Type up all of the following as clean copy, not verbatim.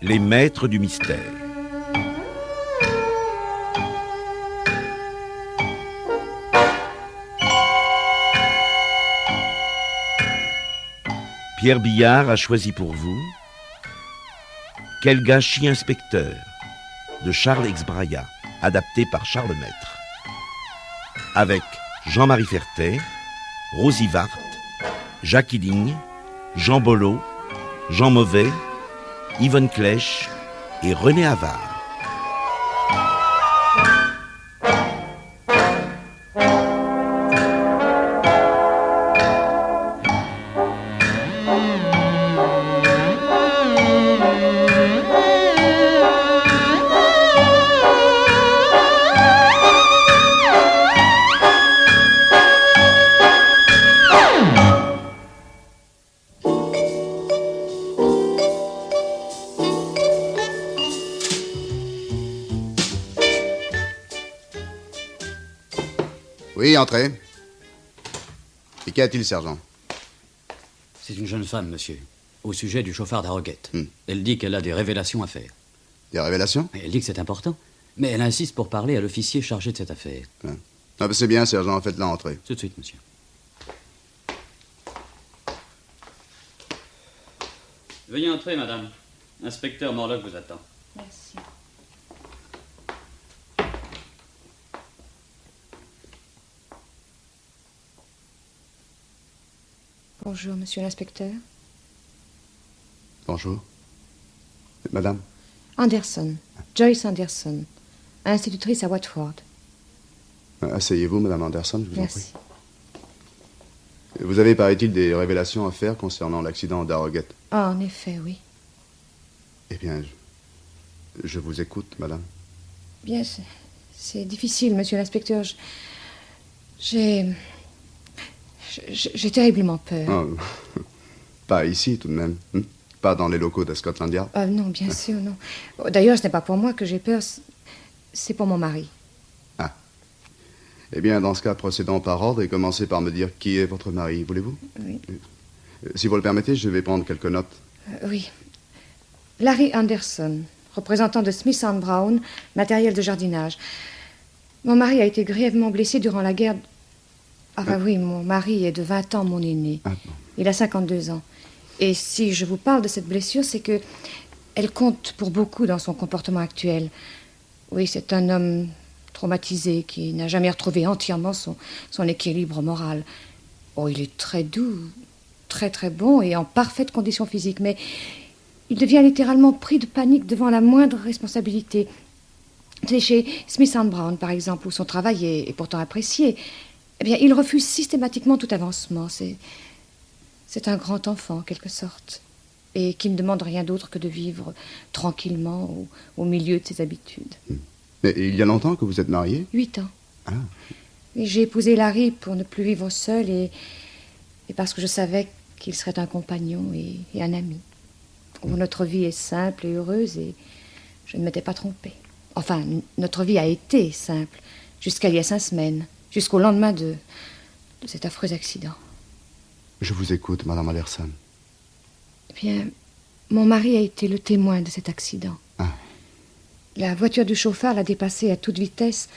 Les maîtres du mystère. Pierre Billard a choisi pour vous Quel gâchis inspecteur de Charles Exbraya, adapté par Charles Maître. Avec Jean-Marie Fertet, Rosie Wart, Jacques Hidding, Jean Bollot, Jean Mauvais, Yvonne Clèche et René Havard. Oui, entrez. Et qu'y a-t-il, sergent? C'est une jeune femme, monsieur, au sujet du chauffard d'Arroguette. Elle dit qu'elle a des révélations à faire. Des révélations? Elle dit que c'est important, mais elle insiste pour parler à l'officier chargé de cette affaire. Ah, ben c'est bien, sergent, faites-la entrer. Tout de suite, monsieur. Veuillez entrer, madame. L'inspecteur Morlock vous attend. Merci. Bonjour, monsieur l'inspecteur. Bonjour. Madame? Anderson, Joyce Anderson, institutrice à Watford. Asseyez-vous, madame Anderson, je vous en prie. Merci. Vous avez, paraît-il, des révélations à faire concernant l'accident d'Arroguette. Ah, en effet, oui. Eh bien, je vous écoute, madame. Bien, c'est difficile, monsieur l'inspecteur. J'ai terriblement peur. Oh, pas ici, tout de même. Pas dans les locaux de Scotland Yard. Ah non, bien sûr, non. D'ailleurs, ce n'est pas pour moi que j'ai peur, c'est pour mon mari. Ah. Eh bien, dans ce cas, procédons par ordre et commencez par me dire qui est votre mari, voulez-vous? Oui. Si vous le permettez, je vais prendre quelques notes. Oui. Larry Anderson, représentant de Smith & Brown, matériel de jardinage. Mon mari a été grièvement blessé durant la guerre... Enfin oui, mon mari est de 20 ans mon aîné. Ah, bon. Il a 52 ans. Et si je vous parle de cette blessure, c'est que elle compte pour beaucoup dans son comportement actuel. Oui, c'est un homme traumatisé qui n'a jamais retrouvé entièrement son équilibre moral. Oh, il est très doux, très très bon et en parfaite condition physique, mais il devient littéralement pris de panique devant la moindre responsabilité. C'est chez Smith & Brown, par exemple, où son travail est pourtant apprécié. Eh bien, il refuse systématiquement tout avancement. C'est un grand enfant, en quelque sorte, et qui ne demande rien d'autre que de vivre tranquillement au milieu de ses habitudes. Mais il y a longtemps que vous êtes mariée? 8 ans. Ah. Et j'ai épousé Larry pour ne plus vivre seul et parce que je savais qu'il serait un compagnon et un ami. Notre vie est simple et heureuse et je ne m'étais pas trompée. Enfin, notre vie a été simple jusqu'à il y a 5 semaines. Jusqu'au lendemain de cet affreux accident. Je vous écoute, madame Anderson. Eh bien, mon mari a été le témoin de cet accident. Ah. La voiture du chauffard l'a dépassé à toute vitesse,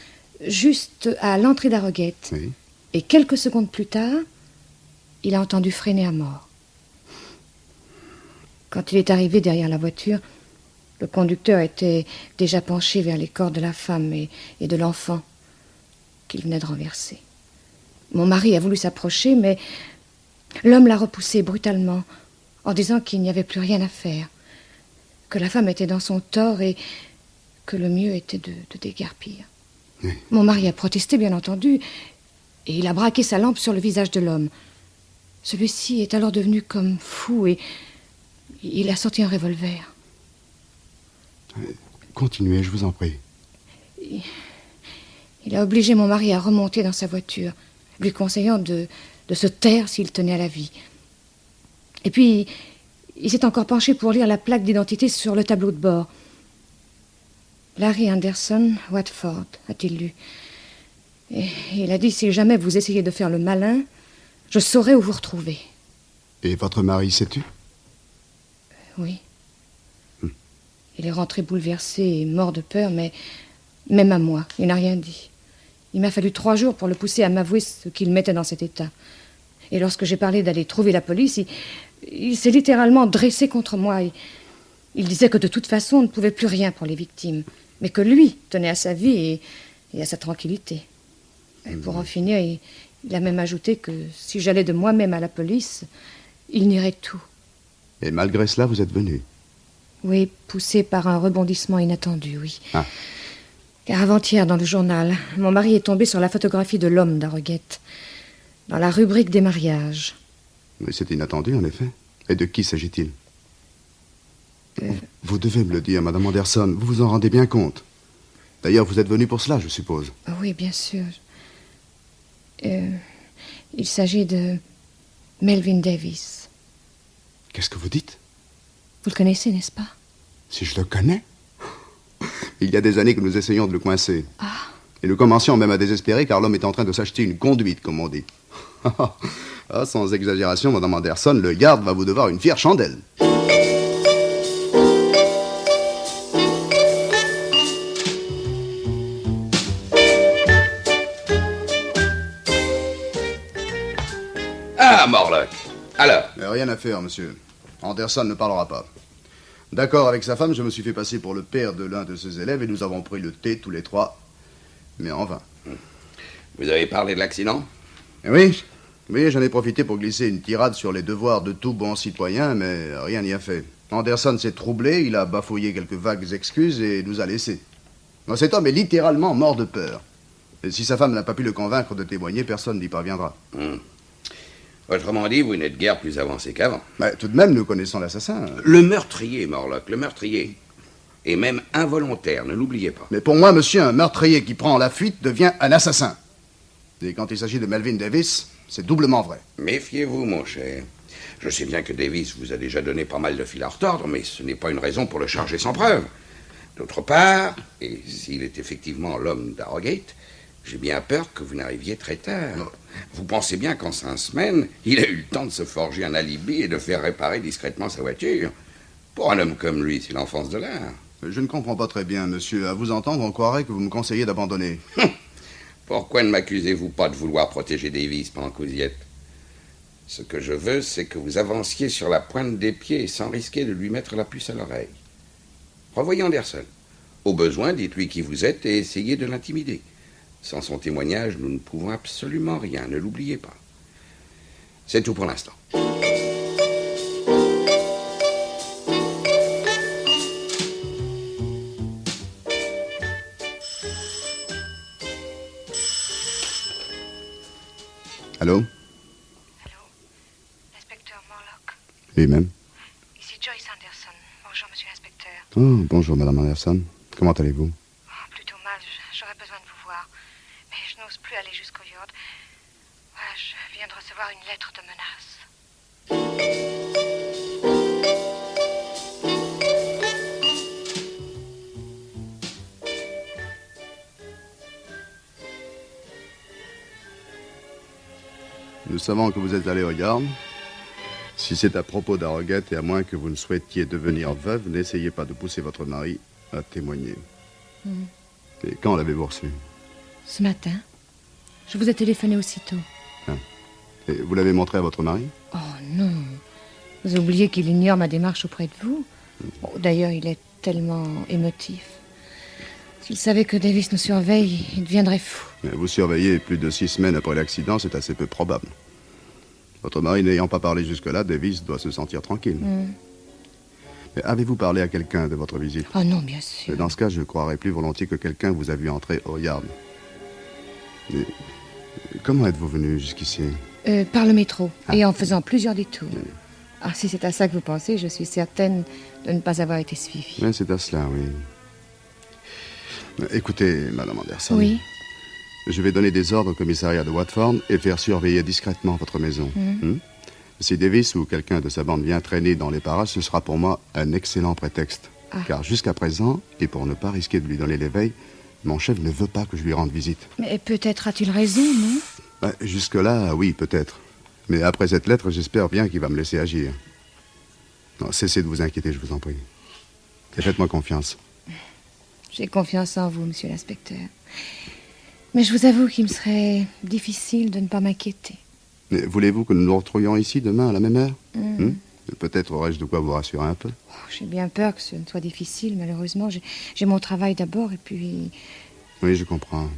juste à l'entrée d'Arroguette. Oui. Et quelques secondes plus tard, il a entendu freiner à mort. Quand il est arrivé derrière la voiture, le conducteur était déjà penché vers les corps de la femme et de l'enfant qu'il venait de renverser. Mon mari a voulu s'approcher, mais l'homme l'a repoussé brutalement en disant qu'il n'y avait plus rien à faire, que la femme était dans son tort et que le mieux était de déguerpir. Oui. Mon mari a protesté, bien entendu, et il a braqué sa lampe sur le visage de l'homme. Celui-ci est alors devenu comme fou et il a sorti un revolver. Continuez, je vous en prie. Il a obligé mon mari à remonter dans sa voiture, lui conseillant de se taire s'il tenait à la vie. Et puis, il s'est encore penché pour lire la plaque d'identité sur le tableau de bord. Larry Anderson, Watford, a-t-il lu. Et il a dit, si jamais vous essayez de faire le malin, je saurai où vous retrouver. Et votre mari s'est tu? Oui. Il est rentré bouleversé et mort de peur, mais même à moi, il n'a rien dit. Il m'a fallu 3 jours pour le pousser à m'avouer ce qu'il mettait dans cet état. Et lorsque j'ai parlé d'aller trouver la police, il s'est littéralement dressé contre moi. Il disait que de toute façon, on ne pouvait plus rien pour les victimes, mais que lui tenait à sa vie et à sa tranquillité. Et pour en finir, il a même ajouté que si j'allais de moi-même à la police, il nierait tout. Et malgré cela, vous êtes venu? Oui, poussé par un rebondissement inattendu, oui. Ah. Car avant-hier, dans le journal, mon mari est tombé sur la photographie de l'homme d'Harrogate, dans la rubrique des mariages. Mais c'est inattendu, en effet. Et de qui s'agit-il? Vous devez me le dire, Madame Anderson. Vous vous en rendez bien compte. D'ailleurs, vous êtes venu pour cela, je suppose. Oui, bien sûr. Il s'agit de Melvin Davis. Qu'est-ce que vous dites? Vous le connaissez, n'est-ce pas? Si je le connais? Il y a des années que nous essayons de le coincer. Ah. Et nous commencions même à désespérer car l'homme est en train de s'acheter une conduite, comme on dit. Ah, sans exagération, Madame Anderson, le garde va vous devoir une fière chandelle. Ah, Morlock. Alors? Rien à faire, monsieur. Anderson ne parlera pas. D'accord avec sa femme, je me suis fait passer pour le père de l'un de ses élèves et nous avons pris le thé tous les 3, mais en vain. Vous avez parlé de l'accident? Oui, j'en ai profité pour glisser une tirade sur les devoirs de tout bon citoyen, mais rien n'y a fait. Anderson s'est troublé, il a bafouillé quelques vagues excuses et nous a laissés. Cet homme est littéralement mort de peur. Et si sa femme n'a pas pu le convaincre de témoigner, personne n'y parviendra. Autrement dit, vous n'êtes guère plus avancé qu'avant. Mais tout de même, nous connaissons l'assassin. Le meurtrier, Morlock, le meurtrier. Et même involontaire, ne l'oubliez pas. Mais pour moi, monsieur, un meurtrier qui prend la fuite devient un assassin. Et quand il s'agit de Melvin Davis, c'est doublement vrai. Méfiez-vous, mon cher. Je sais bien que Davis vous a déjà donné pas mal de fil à retordre, mais ce n'est pas une raison pour le charger sans preuve. D'autre part, et s'il est effectivement l'homme d'Harrogate, j'ai bien peur que vous n'arriviez très tard. Non. Vous pensez bien qu'en 5 semaines, il a eu le temps de se forger un alibi et de faire réparer discrètement sa voiture. Pour un homme comme lui, c'est l'enfance de l'art. Je ne comprends pas très bien, monsieur. À vous entendre, on croirait que vous me conseillez d'abandonner. Pourquoi ne m'accusez-vous pas de vouloir protéger Davis pendant que vous y êtes? Ce que je veux, c'est que vous avanciez sur la pointe des pieds sans risquer de lui mettre la puce à l'oreille. Revoyez Anderson. Au besoin, dites-lui qui vous êtes et essayez de l'intimider. Sans son témoignage, nous ne pouvons absolument rien, ne l'oubliez pas. C'est tout pour l'instant. Allô? Allô? L'inspecteur Morlock? Lui-même. Ici Joyce Anderson. Bonjour, monsieur l'inspecteur. Oh, bonjour, Madame Anderson. Comment allez-vous? Plutôt mal. J'aurais besoin de vous voir. Mais je n'ose plus aller jusqu'au yard. Voilà, je viens de recevoir une lettre de menace. Nous savons que vous êtes allé au yard. Si c'est à propos d'Harrogate et à moins que vous ne souhaitiez devenir veuve, n'essayez pas de pousser votre mari à témoigner. Et quand l'avez-vous reçu? Ce matin. Je vous ai téléphoné aussitôt. Et vous l'avez montré à votre mari? Oh non. Vous oubliez qu'il ignore ma démarche auprès de vous. Bon, d'ailleurs, il est tellement émotif. S'il savait que Davis nous surveille, il deviendrait fou. Mais vous surveillez plus de 6 semaines après l'accident, c'est assez peu probable. Votre mari n'ayant pas parlé jusque-là, Davis doit se sentir tranquille. Mais avez-vous parlé à quelqu'un de votre visite? Oh non, bien sûr. Et dans ce cas, je croirais plus volontiers que quelqu'un vous a vu entrer au yard. Mais comment êtes-vous venu jusqu'ici? Par le métro, et en faisant plusieurs détours. Ah, si c'est à ça que vous pensez, je suis certaine de ne pas avoir été suivie. Mais c'est à cela, oui. Écoutez, Madame Anderson. Oui. Je vais donner des ordres au commissariat de Watford et faire surveiller discrètement votre maison. Si Davis ou quelqu'un de sa bande vient traîner dans les parages, ce sera pour moi un excellent prétexte. Car jusqu'à présent, et pour ne pas risquer de lui donner l'éveil, mon chef ne veut pas que je lui rende visite. Mais peut-être a-t-il raison, non? Jusque-là, oui, peut-être. Mais après cette lettre, j'espère bien qu'il va me laisser agir. Non, cessez de vous inquiéter, je vous en prie. Et faites-moi confiance. J'ai confiance en vous, monsieur l'inspecteur. Mais je vous avoue qu'il me serait difficile de ne pas m'inquiéter. Mais voulez-vous que nous nous retrouvions ici demain à la même heure? Peut-être aurais-je de quoi vous rassurer un peu. J'ai bien peur que ce ne soit difficile, malheureusement. J'ai mon travail d'abord, et puis... Oui, je comprends.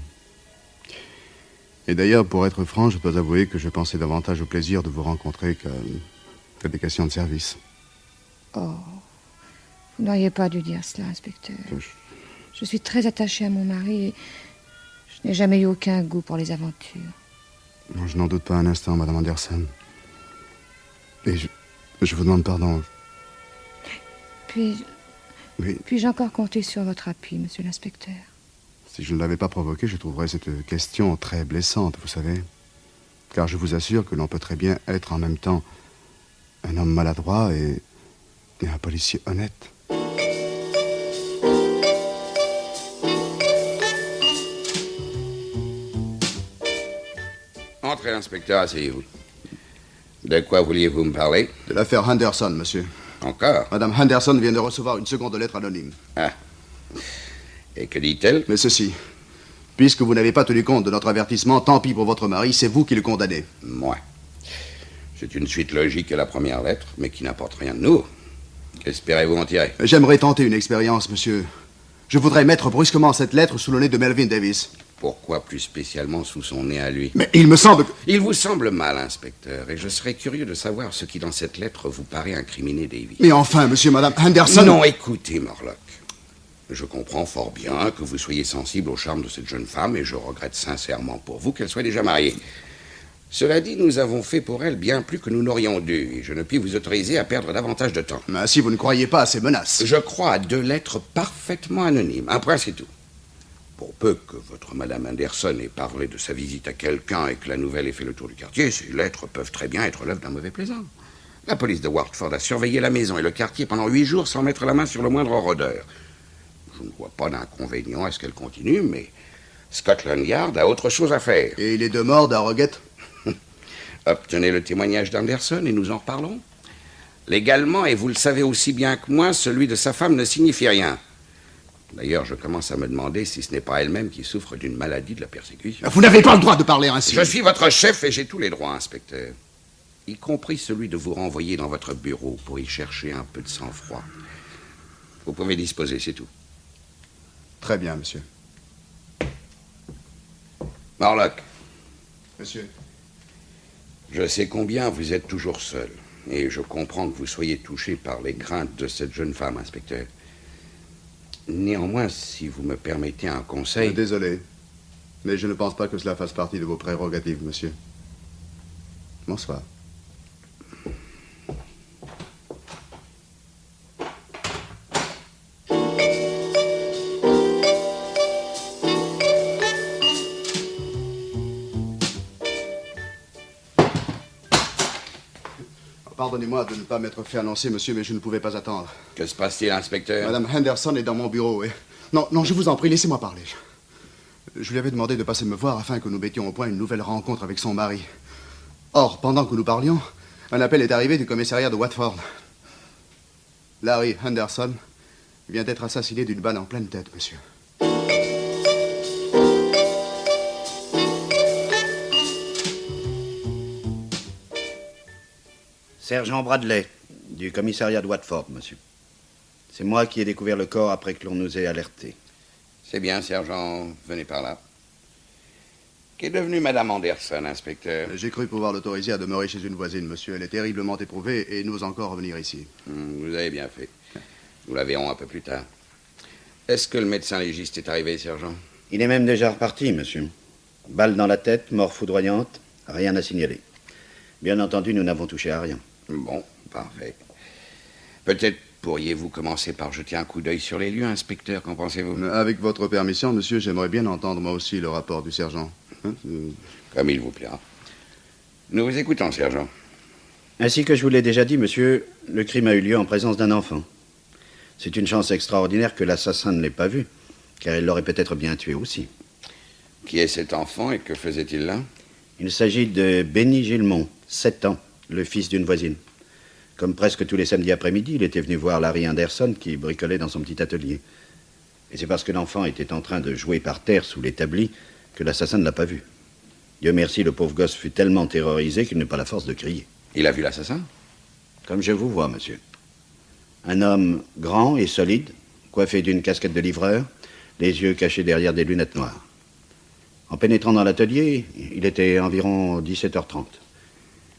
Et d'ailleurs, pour être franc, je dois avouer que je pensais davantage au plaisir de vous rencontrer qu'à des questions de service. Oh, vous n'auriez pas dû dire cela, inspecteur. Je suis très attachée à mon mari et je n'ai jamais eu aucun goût pour les aventures. Non, je n'en doute pas un instant, Madame Anderson. Et je vous demande pardon. Puis-je encore compter sur votre appui, monsieur l'inspecteur? Si je ne l'avais pas provoqué, je trouverais cette question très blessante, vous savez. Car je vous assure que l'on peut très bien être en même temps un homme maladroit et un policier honnête. Entrez, inspecteur, asseyez-vous. De quoi vouliez-vous me parler? De l'affaire Henderson, monsieur. Encore? Madame Henderson vient de recevoir une seconde lettre anonyme. Ah. Et que dit-elle? Mais ceci. Puisque vous n'avez pas tenu compte de notre avertissement, tant pis pour votre mari, c'est vous qui le condamnez. Moi. C'est une suite logique à la première lettre, mais qui n'apporte rien de nouveau. Qu'espérez-vous en tirer? J'aimerais tenter une expérience, monsieur. Je voudrais mettre brusquement cette lettre sous le nez de Melvin Davis. Pourquoi plus spécialement sous son nez à lui? Mais il me semble que... Il vous semble mal, inspecteur, et je serais curieux de savoir ce qui dans cette lettre vous paraît incriminer Davis. Mais enfin, monsieur, madame Henderson... Non, écoutez, Morlock. Je comprends fort bien que vous soyez sensible au charme de cette jeune femme, et je regrette sincèrement pour vous qu'elle soit déjà mariée. Cela dit, nous avons fait pour elle bien plus que nous n'aurions dû, et je ne puis vous autoriser à perdre davantage de temps. Mais si vous ne croyez pas à ces menaces... Je crois à 2 lettres parfaitement anonymes. Un point, c'est tout. Pour peu que votre Madame Anderson ait parlé de sa visite à quelqu'un et que la nouvelle ait fait le tour du quartier, ces lettres peuvent très bien être l'œuvre d'un mauvais plaisant. La police de Watford a surveillé la maison et le quartier pendant 8 jours sans mettre la main sur le moindre rôdeur. Je ne vois pas d'inconvénient à ce qu'elle continue, mais Scotland Yard a autre chose à faire. Et les 2 morts d'Harrogate? Obtenez le témoignage d'Anderson et nous en reparlons. Légalement, et vous le savez aussi bien que moi, celui de sa femme ne signifie rien. D'ailleurs, je commence à me demander si ce n'est pas elle-même qui souffre d'une maladie de la persécution. Vous n'avez pas le droit de parler ainsi. Je suis votre chef et j'ai tous les droits, inspecteur. Y compris celui de vous renvoyer dans votre bureau pour y chercher un peu de sang-froid. Vous pouvez disposer, c'est tout. Très bien, monsieur. Morlock. Monsieur. Je sais combien vous êtes toujours seul. Et je comprends que vous soyez touché par les craintes de cette jeune femme, inspecteur. Néanmoins, si vous me permettez un conseil... Désolé, mais je ne pense pas que cela fasse partie de vos prérogatives, monsieur. Bonsoir. Pardonnez-moi de ne pas m'être fait annoncer, monsieur, mais je ne pouvais pas attendre. Que se passe-t-il, inspecteur? Madame Henderson est dans mon bureau, et... Non, je vous en prie, laissez-moi parler. Je lui avais demandé de passer me voir afin que nous mettions au point une nouvelle rencontre avec son mari. Or, pendant que nous parlions, un appel est arrivé du commissariat de Watford. Larry Henderson vient d'être assassiné d'une balle en pleine tête, monsieur. Sergent Bradley, du commissariat de Watford, monsieur. C'est moi qui ai découvert le corps après que l'on nous ait alertés. C'est bien, sergent. Venez par là. Qu'est devenue Madame Anderson, inspecteur? J'ai cru pouvoir l'autoriser à demeurer chez une voisine, monsieur. Elle est terriblement éprouvée et n'ose encore revenir ici. Vous avez bien fait. Nous la verrons un peu plus tard. Est-ce que le médecin légiste est arrivé, sergent? Il est même déjà reparti, monsieur. Balle dans la tête, mort foudroyante, rien à signaler. Bien entendu, nous n'avons touché à rien. Bon, parfait. Peut-être pourriez-vous commencer par jeter un coup d'œil sur les lieux, inspecteur, qu'en pensez-vous? Avec votre permission, monsieur, j'aimerais bien entendre moi aussi le rapport du sergent. Comme il vous plaira. Nous vous écoutons, sergent. Ainsi que je vous l'ai déjà dit, monsieur, le crime a eu lieu en présence d'un enfant. C'est une chance extraordinaire que l'assassin ne l'ait pas vu, car il l'aurait peut-être bien tué aussi. Qui est cet enfant et que faisait-il là? Il s'agit de Benny Gilmont, 7 ans, le fils d'une voisine. Comme presque tous les samedis après-midi, il était venu voir Larry Anderson qui bricolait dans son petit atelier. Et c'est parce que l'enfant était en train de jouer par terre sous l'établi que l'assassin ne l'a pas vu. Dieu merci, le pauvre gosse fut tellement terrorisé qu'il n'eut pas la force de crier. Il a vu l'assassin? Comme je vous vois, monsieur. Un homme grand et solide, coiffé d'une casquette de livreur, les yeux cachés derrière des lunettes noires. En pénétrant dans l'atelier, il était environ 17h30.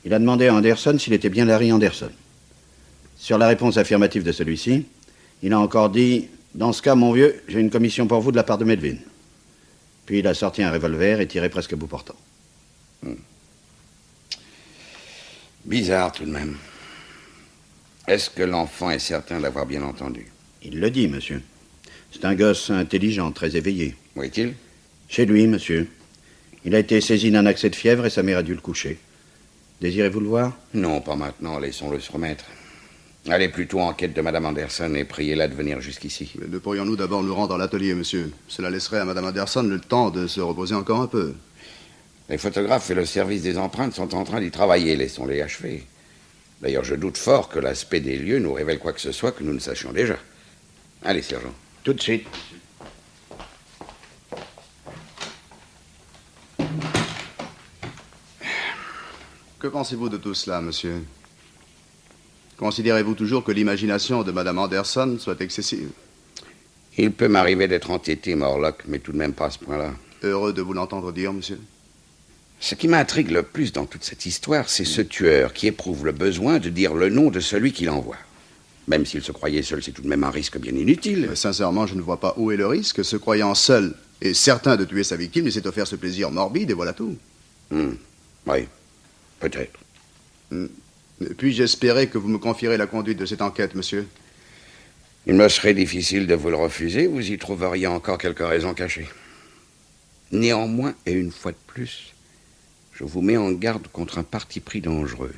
Il a demandé à Anderson s'il était bien Larry Anderson. Sur la réponse affirmative de celui-ci, il a encore dit « Dans ce cas, mon vieux, j'ai une commission pour vous de la part de Melvin. » Puis il a sorti un revolver et tiré presque à bout portant. Bizarre tout de même. Est-ce que l'enfant est certain d'avoir bien entendu? Il le dit, monsieur. C'est un gosse intelligent, très éveillé. Où est-il? Chez lui, monsieur. Il a été saisi d'un accès de fièvre et sa mère a dû le coucher. Désirez-vous le voir? Non, pas maintenant. Laissons-le se remettre. Allez plutôt en quête de Madame Anderson et priez-la de venir jusqu'ici. Mais ne pourrions-nous d'abord nous rendre à l'atelier, monsieur? Cela laisserait à Madame Anderson le temps de se reposer encore un peu. Les photographes et le service des empreintes sont en train d'y travailler. Laissons-les achever. D'ailleurs, je doute fort que l'aspect des lieux nous révèle quoi que ce soit que nous ne sachions déjà. Allez, sergent. Tout de suite. Que pensez-vous de tout cela, monsieur? Considérez-vous toujours que l'imagination de Madame Anderson soit excessive? Il peut m'arriver d'être entêté, Morlock, mais tout de même pas à ce point-là. Heureux de vous l'entendre dire, monsieur. Ce qui m'intrigue le plus dans toute cette histoire, c'est ce tueur qui éprouve le besoin de dire le nom de celui qui l'envoie. Même s'il se croyait seul, c'est tout de même un risque bien inutile. Mais sincèrement, je ne vois pas où est le risque. Se croyant seul et certain de tuer sa victime, il s'est offert ce plaisir morbide et voilà tout. Oui, peut-être. Puis-je espérer que vous me confierez la conduite de cette enquête, monsieur? Il me serait difficile de vous le refuser. Vous y trouveriez encore quelques raisons cachées. Néanmoins, et une fois de plus, je vous mets en garde contre un parti pris dangereux.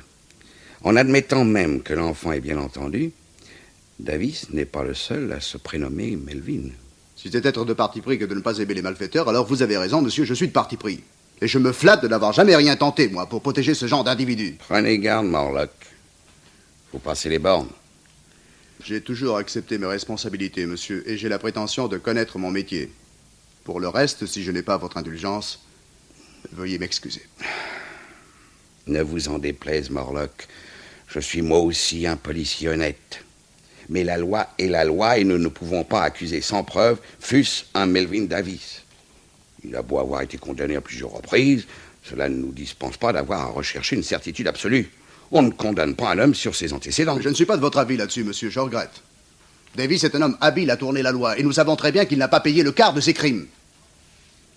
En admettant même que l'enfant est bien entendu, Davis n'est pas le seul à se prénommer Melvin. Si c'est être de parti pris que de ne pas aimer les malfaiteurs, alors vous avez raison, monsieur, je suis de parti pris. Et je me flatte de n'avoir jamais rien tenté, moi, pour protéger ce genre d'individu. Prenez garde, Morlock. Faut passer les bornes. J'ai toujours accepté mes responsabilités, monsieur, et j'ai la prétention de connaître mon métier. Pour le reste, si je n'ai pas votre indulgence, veuillez m'excuser. Ne vous en déplaise, Morlock. Je suis moi aussi un policier honnête. Mais la loi est la loi et nous ne pouvons pas accuser sans preuve, fût-ce un Melvin Davis. Il a beau avoir été condamné à plusieurs reprises, cela ne nous dispense pas d'avoir à rechercher une certitude absolue. On ne condamne pas un homme sur ses antécédents. Je ne suis pas de votre avis là-dessus, monsieur, je regrette. Davis est un homme habile à tourner la loi, et nous savons très bien qu'il n'a pas payé le quart de ses crimes.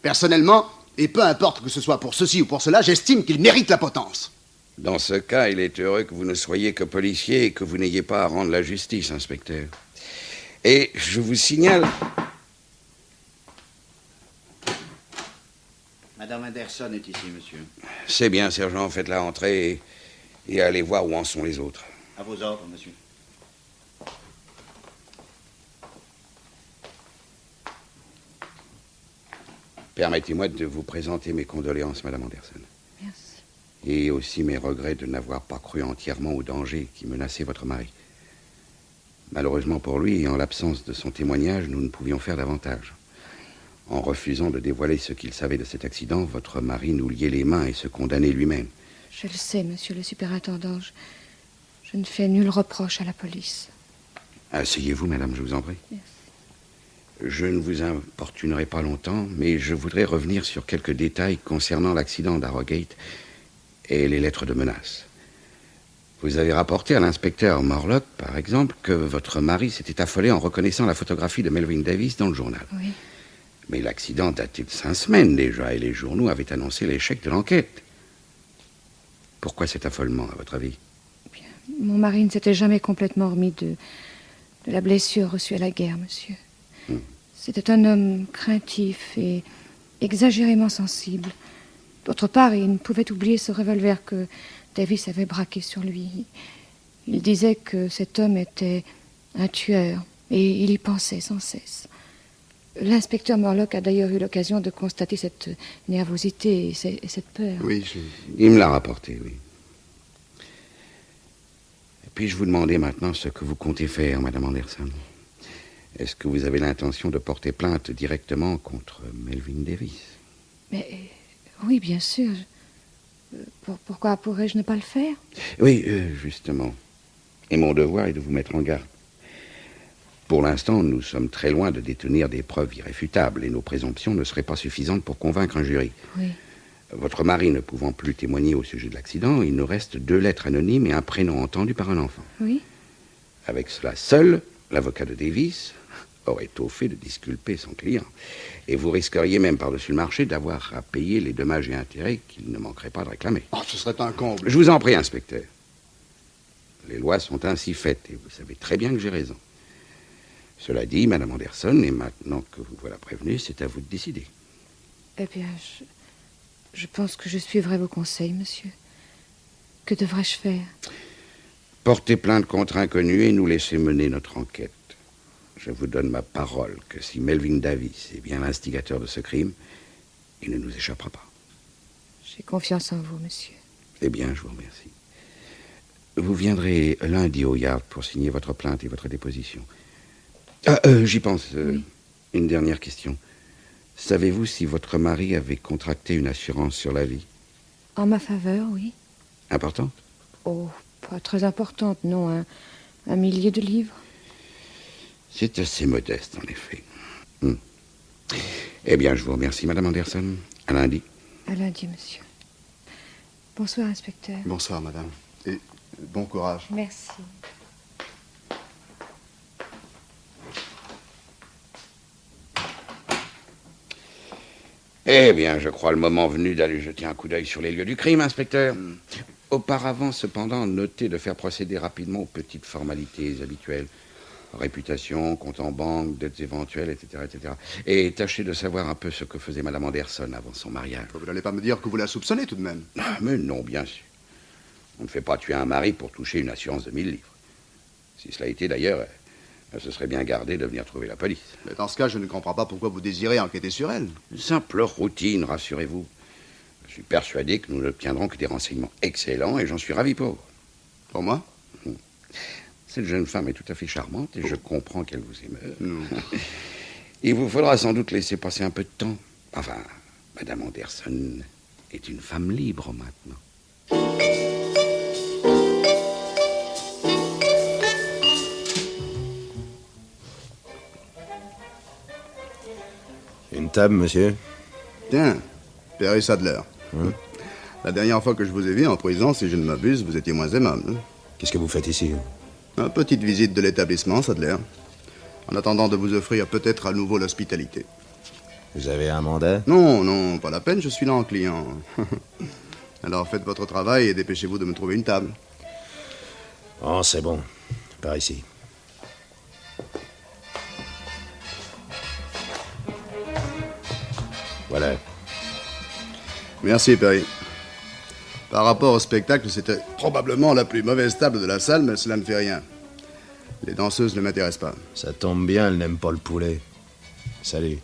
Personnellement, et peu importe que ce soit pour ceci ou pour cela, j'estime qu'il mérite la potence. Dans ce cas, il est heureux que vous ne soyez que policier et que vous n'ayez pas à rendre la justice, inspecteur. Et je vous signale... Madame Anderson est ici, monsieur. C'est bien, sergent, faites-la entrer et allez voir où en sont les autres. À vos ordres, monsieur. Permettez-moi de vous présenter mes condoléances, Madame Anderson. Merci. Et aussi mes regrets de n'avoir pas cru entièrement au danger qui menaçait votre mari. Malheureusement pour lui, et en l'absence de son témoignage, nous ne pouvions faire davantage. En refusant de dévoiler ce qu'il savait de cet accident, votre mari nous liait les mains et se condamnait lui-même. Je le sais, monsieur le superintendant. Je ne fais nul reproche à la police. Asseyez-vous, madame, je vous en prie. Merci. Je ne vous importunerai pas longtemps, mais je voudrais revenir sur quelques détails concernant l'accident d'Harrogate et les lettres de menace. Vous avez rapporté à l'inspecteur Morlock, par exemple, que votre mari s'était affolé en reconnaissant la photographie de Melvin Davis dans le journal. Oui. Mais l'accident datait de 5 semaines déjà, et les journaux avaient annoncé l'échec de l'enquête. Pourquoi cet affolement, à votre avis? Bien, mon mari ne s'était jamais complètement remis de la blessure reçue à la guerre, monsieur. C'était un homme craintif et exagérément sensible. D'autre part, il ne pouvait oublier ce revolver que Davis avait braqué sur lui. Il disait que cet homme était un tueur, et il y pensait sans cesse. L'inspecteur Morlock a d'ailleurs eu l'occasion de constater cette nervosité et cette peur. Oui, Il me l'a rapporté, oui. Et Puis-je vous demander maintenant ce que vous comptez faire, Madame Anderson? Est-ce que vous avez l'intention de porter plainte directement contre Melvin Davis? Mais oui, bien sûr. Pourquoi pourrais-je ne pas le faire? Oui, justement. Et mon devoir est de vous mettre en garde. Pour l'instant, nous sommes très loin de détenir des preuves irréfutables et nos présomptions ne seraient pas suffisantes pour convaincre un jury. Oui. Votre mari ne pouvant plus témoigner au sujet de l'accident, il nous reste 2 lettres anonymes et un prénom entendu par un enfant. Oui. Avec cela seul, l'avocat de Davis aurait au fait de disculper son client. Et vous risqueriez même par-dessus le marché d'avoir à payer les dommages et intérêts qu'il ne manquerait pas de réclamer. Oh, ce serait un comble. Je vous en prie, inspecteur. Les lois sont ainsi faites et vous savez très bien que j'ai raison. Cela dit, Madame Anderson, et maintenant que vous voilà prévenue, c'est à vous de décider. Eh bien, je pense que je suivrai vos conseils, monsieur. Que devrais-je faire? Porter plainte contre inconnu et nous laisser mener notre enquête. Je vous donne ma parole que si Melvin Davis est bien l'instigateur de ce crime, il ne nous échappera pas. J'ai confiance en vous, monsieur. Eh bien, je vous remercie. Vous viendrez lundi au Yard pour signer votre plainte et votre déposition. J'y pense. Oui. Une dernière question. Savez-vous si votre mari avait contracté une assurance sur la vie? En ma faveur, oui. Importante? Oh, pas très importante, non. Un millier de livres. C'est assez modeste, en effet. Eh bien, je vous remercie, Madame Anderson. À lundi. À lundi, monsieur. Bonsoir, inspecteur. Bonsoir, madame. Et bon courage. Merci. Eh bien, je crois le moment venu d'aller jeter un coup d'œil sur les lieux du crime, inspecteur. Auparavant, cependant, notez de faire procéder rapidement aux petites formalités habituelles. Réputation, compte en banque, dettes éventuelles, etc., etc. Et tâchez de savoir un peu ce que faisait Madame Anderson avant son mariage. Vous n'allez pas me dire que vous la soupçonnez tout de même. Ah, mais non, bien sûr. On ne fait pas tuer un mari pour toucher une assurance de 1000 livres. Si cela était d'ailleurs, elle se serait bien gardée de venir trouver la police. Mais dans ce cas, je ne comprends pas pourquoi vous désirez enquêter sur elle. Une simple routine, rassurez-vous. Je suis persuadé que nous n'obtiendrons que des renseignements excellents et j'en suis ravi pour vous. Pour moi? Cette jeune femme est tout à fait charmante et je comprends qu'elle vous émeure. Non. Il vous faudra sans doute laisser passer un peu de temps. Enfin, Madame Anderson est une femme libre maintenant. Une table, monsieur? Tiens, Perry Sadler. La dernière fois que je vous ai vu en prison, si je ne m'abuse, vous étiez moins aimable. Qu'est-ce que vous faites ici? Une petite visite de l'établissement, Sadler. En attendant de vous offrir peut-être à nouveau l'hospitalité. Vous avez un mandat? Non, non, pas la peine, je suis là en client. Alors faites votre travail et dépêchez-vous de me trouver une table. Oh, c'est bon. Par ici. Voilà. Merci, Perry. Par rapport au spectacle, c'était probablement la plus mauvaise table de la salle, mais cela ne fait rien. Les danseuses ne m'intéressent pas. Ça tombe bien, elle n'aime pas le poulet. Salut.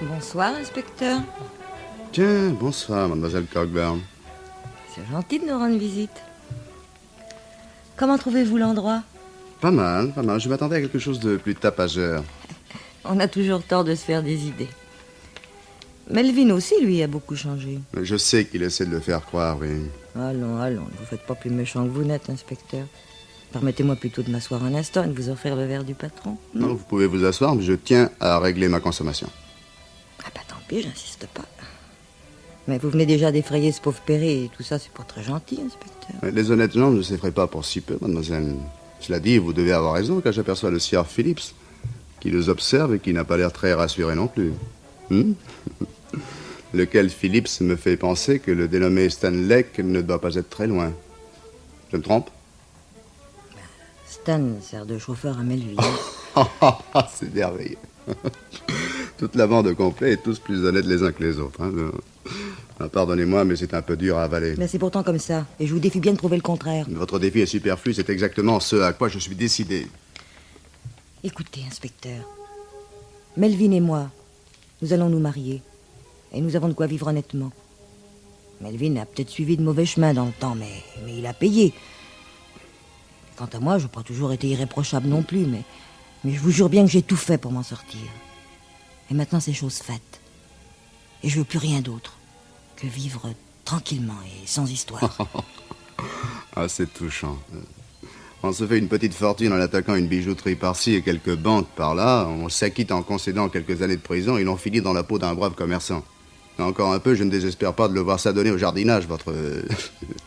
Bonsoir, inspecteur. Tiens, bonsoir, mademoiselle Cockburn. C'est gentil de nous rendre visite. Comment trouvez-vous l'endroit? Pas mal, pas mal. Je m'attendais à quelque chose de plus tapageur. On a toujours tort de se faire des idées. Melvin aussi, lui, a beaucoup changé. Mais je sais qu'il essaie de le faire croire, oui. Allons, allons, ne vous faites pas plus méchant que vous n'êtes, inspecteur. Permettez-moi plutôt de m'asseoir un instant et de vous offrir le verre du patron. Non, vous pouvez vous asseoir, mais je tiens à régler ma consommation. Ah bah tant pis, j'insiste pas. Mais vous venez déjà d'effrayer ce pauvre Perry et tout ça, c'est pas très gentil, inspecteur. Mais les honnêtes gens ne s'effraient pas pour si peu, mademoiselle. Cela dit, vous devez avoir raison quand j'aperçois le sieur Phillips, qui nous observe et qui n'a pas l'air très rassuré non plus. Lequel Phillips me fait penser que le dénommé Stanley ne doit pas être très loin. Je me trompe? Stan sert de chauffeur à Melvin. C'est merveilleux. Toute la bande au complet est tous plus honnêtes les uns que les autres. Pardonnez-moi, mais c'est un peu dur à avaler. Mais c'est pourtant comme ça, et je vous défie bien de prouver le contraire. Votre défi est superflu, c'est exactement ce à quoi je suis décidé. Écoutez, inspecteur. Melvin et moi, nous allons nous marier. Et nous avons de quoi vivre honnêtement. Melvin a peut-être suivi de mauvais chemins dans le temps, mais il a payé. Quant à moi, je n'ai pas toujours été irréprochable non plus, mais je vous jure bien que j'ai tout fait pour m'en sortir. Et maintenant, c'est chose faite. Et je veux plus rien d'autre que vivre tranquillement et sans histoire. Ah, c'est touchant. On se fait une petite fortune en attaquant une bijouterie par-ci et quelques banques par-là. On s'acquitte en concédant quelques années de prison et l'on finit dans la peau d'un brave commerçant. Et encore un peu, je ne désespère pas de le voir s'adonner au jardinage, votre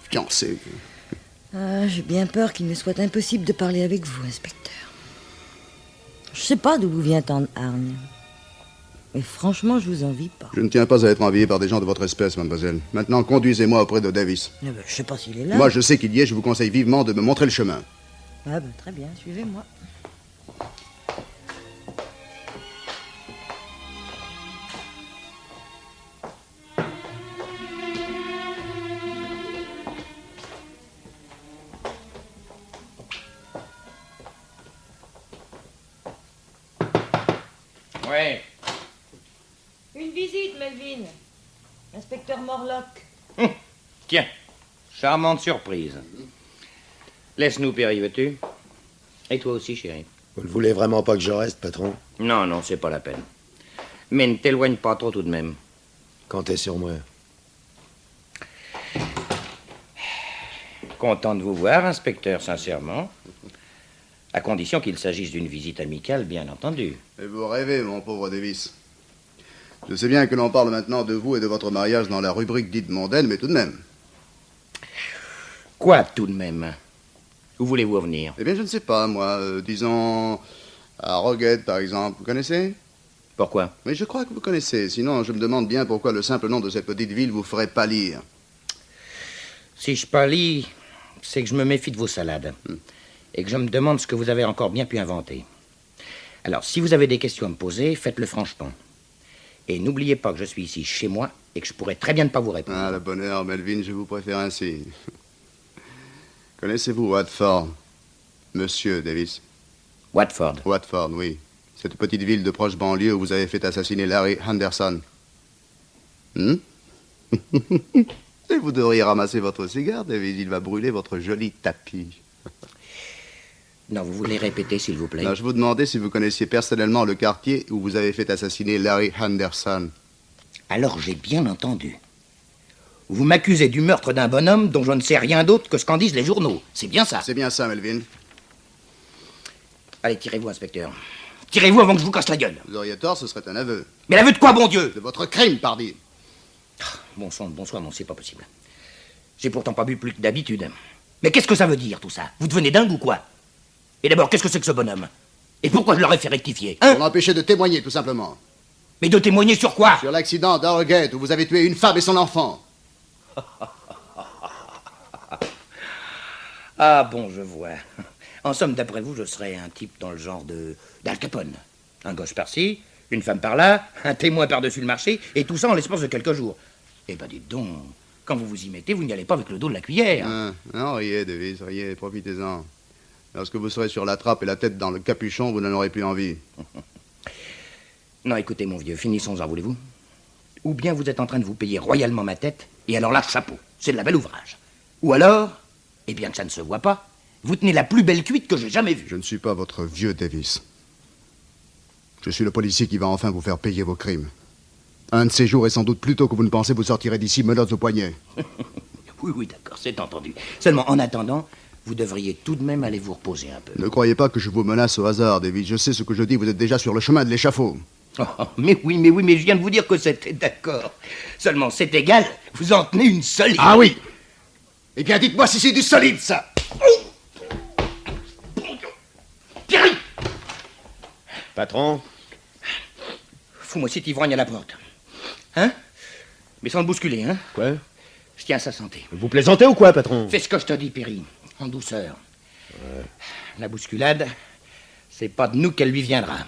fiancé. Ah, j'ai bien peur qu'il me soit impossible de parler avec vous, inspecteur. Je sais pas d'où vous vient tant de hargne. Mais franchement, je vous envie pas. Je ne tiens pas à être envié par des gens de votre espèce, mademoiselle. Maintenant, conduisez-moi auprès de Davis. Eh ben, je sais pas s'il est là. Moi, je sais qu'il y est. Je vous conseille vivement de me montrer le chemin. Ah ben, très bien, suivez-moi. Ouais. Une visite, Melvin. Inspecteur Morlock. Tiens, charmante surprise. Laisse-nous, Perry, veux-tu? Et toi aussi, chérie. Vous ne voulez vraiment pas que je reste, patron? Non, non, c'est pas la peine. Mais ne t'éloigne pas trop tout de même. Comptez sur moi. Content de vous voir, inspecteur, sincèrement. À condition qu'il s'agisse d'une visite amicale, bien entendu. Et vous rêvez, mon pauvre Davis. Je sais bien que l'on parle maintenant de vous et de votre mariage dans la rubrique dite mondaine, mais tout de même. Quoi, tout de même? Où voulez-vous en venir? Eh bien, je ne sais pas, moi. Disons, à Roguette, par exemple. Vous connaissez? Pourquoi? Mais je crois que vous connaissez. Sinon, je me demande bien pourquoi le simple nom de cette petite ville vous ferait pâlir. Si je pâlis, c'est que je me méfie de vos salades. Et que je me demande ce que vous avez encore bien pu inventer. Alors, si vous avez des questions à me poser, faites-le franchement. Et n'oubliez pas que je suis ici chez moi et que je pourrais très bien ne pas vous répondre. Ah, le bonheur, Melvin, je vous préfère ainsi. Connaissez-vous Watford, monsieur Davis? Watford. Watford, oui. Cette petite ville de proche banlieue où vous avez fait assassiner Larry Henderson. Et vous devriez ramasser votre cigare, Davis. Il va brûler votre joli tapis. Non, vous voulez répéter, s'il vous plaît? Non, je vous demandais si vous connaissiez personnellement le quartier où vous avez fait assassiner Larry Henderson. Alors j'ai bien entendu. Vous m'accusez du meurtre d'un bonhomme dont je ne sais rien d'autre que ce qu'en disent les journaux. C'est bien ça? C'est bien ça, Melvin. Allez, tirez-vous, inspecteur. Tirez-vous avant que je vous casse la gueule. Vous auriez tort, ce serait un aveu. Mais l'aveu de quoi, bon Dieu? De votre crime, pardi. Bon sang, bonsoir, non, c'est pas possible. J'ai pourtant pas bu plus que d'habitude. Mais qu'est-ce que ça veut dire, tout ça? Vous devenez dingue ou quoi? Et d'abord, qu'est-ce que c'est que ce bonhomme? Et pourquoi je l'aurais fait rectifier, hein? Pour l'empêcher de témoigner, tout simplement. Mais de témoigner sur quoi? Sur l'accident d'Harrogate où vous avez tué une femme et son enfant. Ah bon, je vois. En somme, d'après vous, je serais un type dans le genre d'Al Capone. Un gosse par-ci, une femme par-là, un témoin par-dessus le marché, et tout ça en l'espace de quelques jours. Eh ben, dites donc, quand vous vous y mettez, vous n'y allez pas avec le dos de la cuillère. Non, riez, Davis, riez, profitez-en. Lorsque vous serez sur la trappe et la tête dans le capuchon, vous n'en aurez plus envie. Non, écoutez, mon vieux, finissons-en, voulez-vous? Ou bien vous êtes en train de vous payer royalement ma tête, et alors là, chapeau, c'est de la belle ouvrage. Ou alors, et bien que ça ne se voit pas, vous tenez la plus belle cuite que j'ai jamais vue. Je ne suis pas votre vieux Davis. Je suis le policier qui va enfin vous faire payer vos crimes. Un de ces jours, et sans doute plus tôt que vous ne pensez, vous sortirez d'ici menottes au poignet. Oui, d'accord, c'est entendu. Seulement, en attendant, vous devriez tout de même aller vous reposer un peu. Ne croyez pas que je vous menace au hasard, Davis. Je sais ce que je dis, vous êtes déjà sur le chemin de l'échafaud. Oh, mais oui, mais je viens de vous dire que c'était d'accord. Seulement, c'est égal, vous en tenez une solide. Ah oui! Eh bien, dites-moi si c'est du solide, ça! Thierry! Patron? Fous-moi cet ivrogne à la porte. Hein? Mais sans le bousculer, hein? Quoi? Je tiens à sa santé. Vous plaisantez ou quoi, patron? Fais ce que je te dis, Perry, en douceur. Ouais. La bousculade, c'est pas de nous qu'elle lui viendra.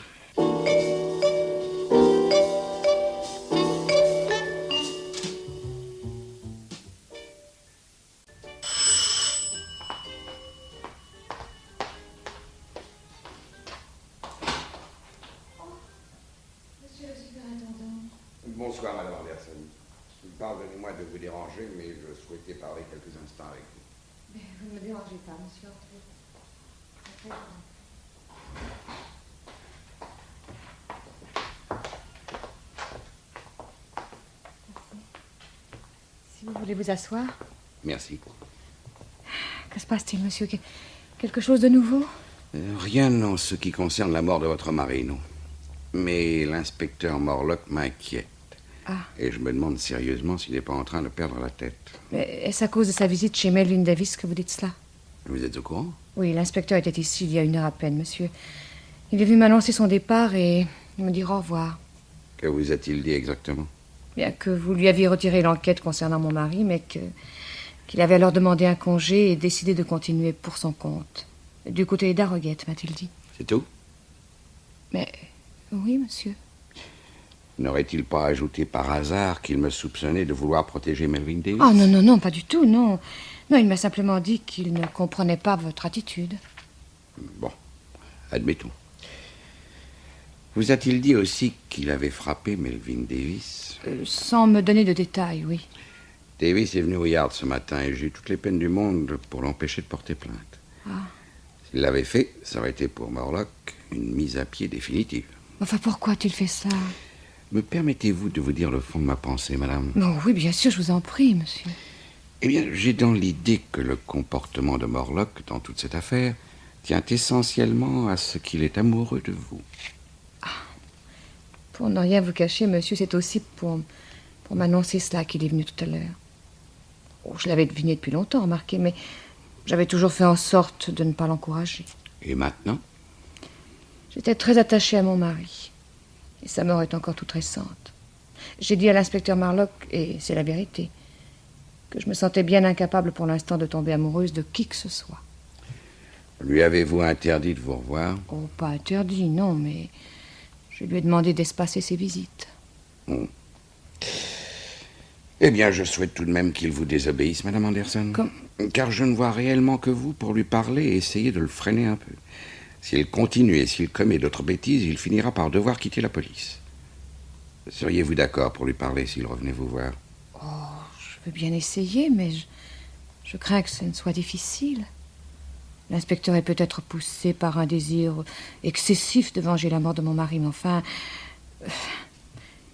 Pardonnez-moi de vous déranger, mais je souhaitais parler quelques instants avec vous. Mais vous ne me dérangez pas, monsieur. Entrez. Si vous voulez vous asseoir. Merci. Que se passe-t-il, monsieur? Quelque chose de nouveau? Rien en ce qui concerne la mort de votre mari, non. Mais l'inspecteur Morlock m'inquiète. Ah. Et je me demande sérieusement s'il n'est pas en train de perdre la tête. Mais est-ce à cause de sa visite chez Melvin Davis que vous dites cela? Vous êtes au courant? Oui, l'inspecteur était ici il y a 1 heure à peine, monsieur. Il est venu m'annoncer son départ et me dire au revoir. Que vous a-t-il dit exactement? Bien que vous lui aviez retiré l'enquête concernant mon mari, mais qu'il avait alors demandé un congé et décidé de continuer pour son compte. Du côté d'Harrogate, m'a-t-il dit. C'est tout? Mais oui, monsieur. N'aurait-il pas ajouté par hasard qu'il me soupçonnait de vouloir protéger Melvin Davis? Oh non, non, non, pas du tout, non. Non, il m'a simplement dit qu'il ne comprenait pas votre attitude. Bon, admettons. Vous a-t-il dit aussi qu'il avait frappé Melvin Davis? Sans me donner de détails, oui. Davis est venu au yard ce matin et j'ai eu toutes les peines du monde pour l'empêcher de porter plainte. Ah. S'il l'avait fait, ça aurait été pour Morlock une mise à pied définitive. Enfin, pourquoi a-t-il fait ça? Me permettez-vous de vous dire le fond de ma pensée, madame? Oh, oui, bien sûr, je vous en prie, monsieur. Eh bien, j'ai dans l'idée que le comportement de Morlock dans toute cette affaire tient essentiellement à ce qu'il est amoureux de vous. Pour ne rien vous cacher, monsieur, c'est aussi pour m'annoncer cela qu'il est venu tout à l'heure. Oh, je l'avais deviné depuis longtemps, remarquez, mais j'avais toujours fait en sorte de ne pas l'encourager. Et maintenant? J'étais très attachée à mon mari. Et sa mort est encore toute récente. J'ai dit à l'inspecteur Morlock, et c'est la vérité, que je me sentais bien incapable pour l'instant de tomber amoureuse de qui que ce soit. Lui avez-vous interdit de vous revoir? Oh, pas interdit, non, mais je lui ai demandé d'espacer ses visites. Eh bien, je souhaite tout de même qu'il vous désobéisse, Madame Anderson. Car je ne vois réellement que vous pour lui parler et essayer de le freiner un peu. S'il continue et s'il commet d'autres bêtises, il finira par devoir quitter la police. Seriez-vous d'accord pour lui parler s'il revenait vous voir? Oh, je veux bien essayer, mais je crains que ce ne soit difficile. L'inspecteur est peut-être poussé par un désir excessif de venger la mort de mon mari, mais enfin...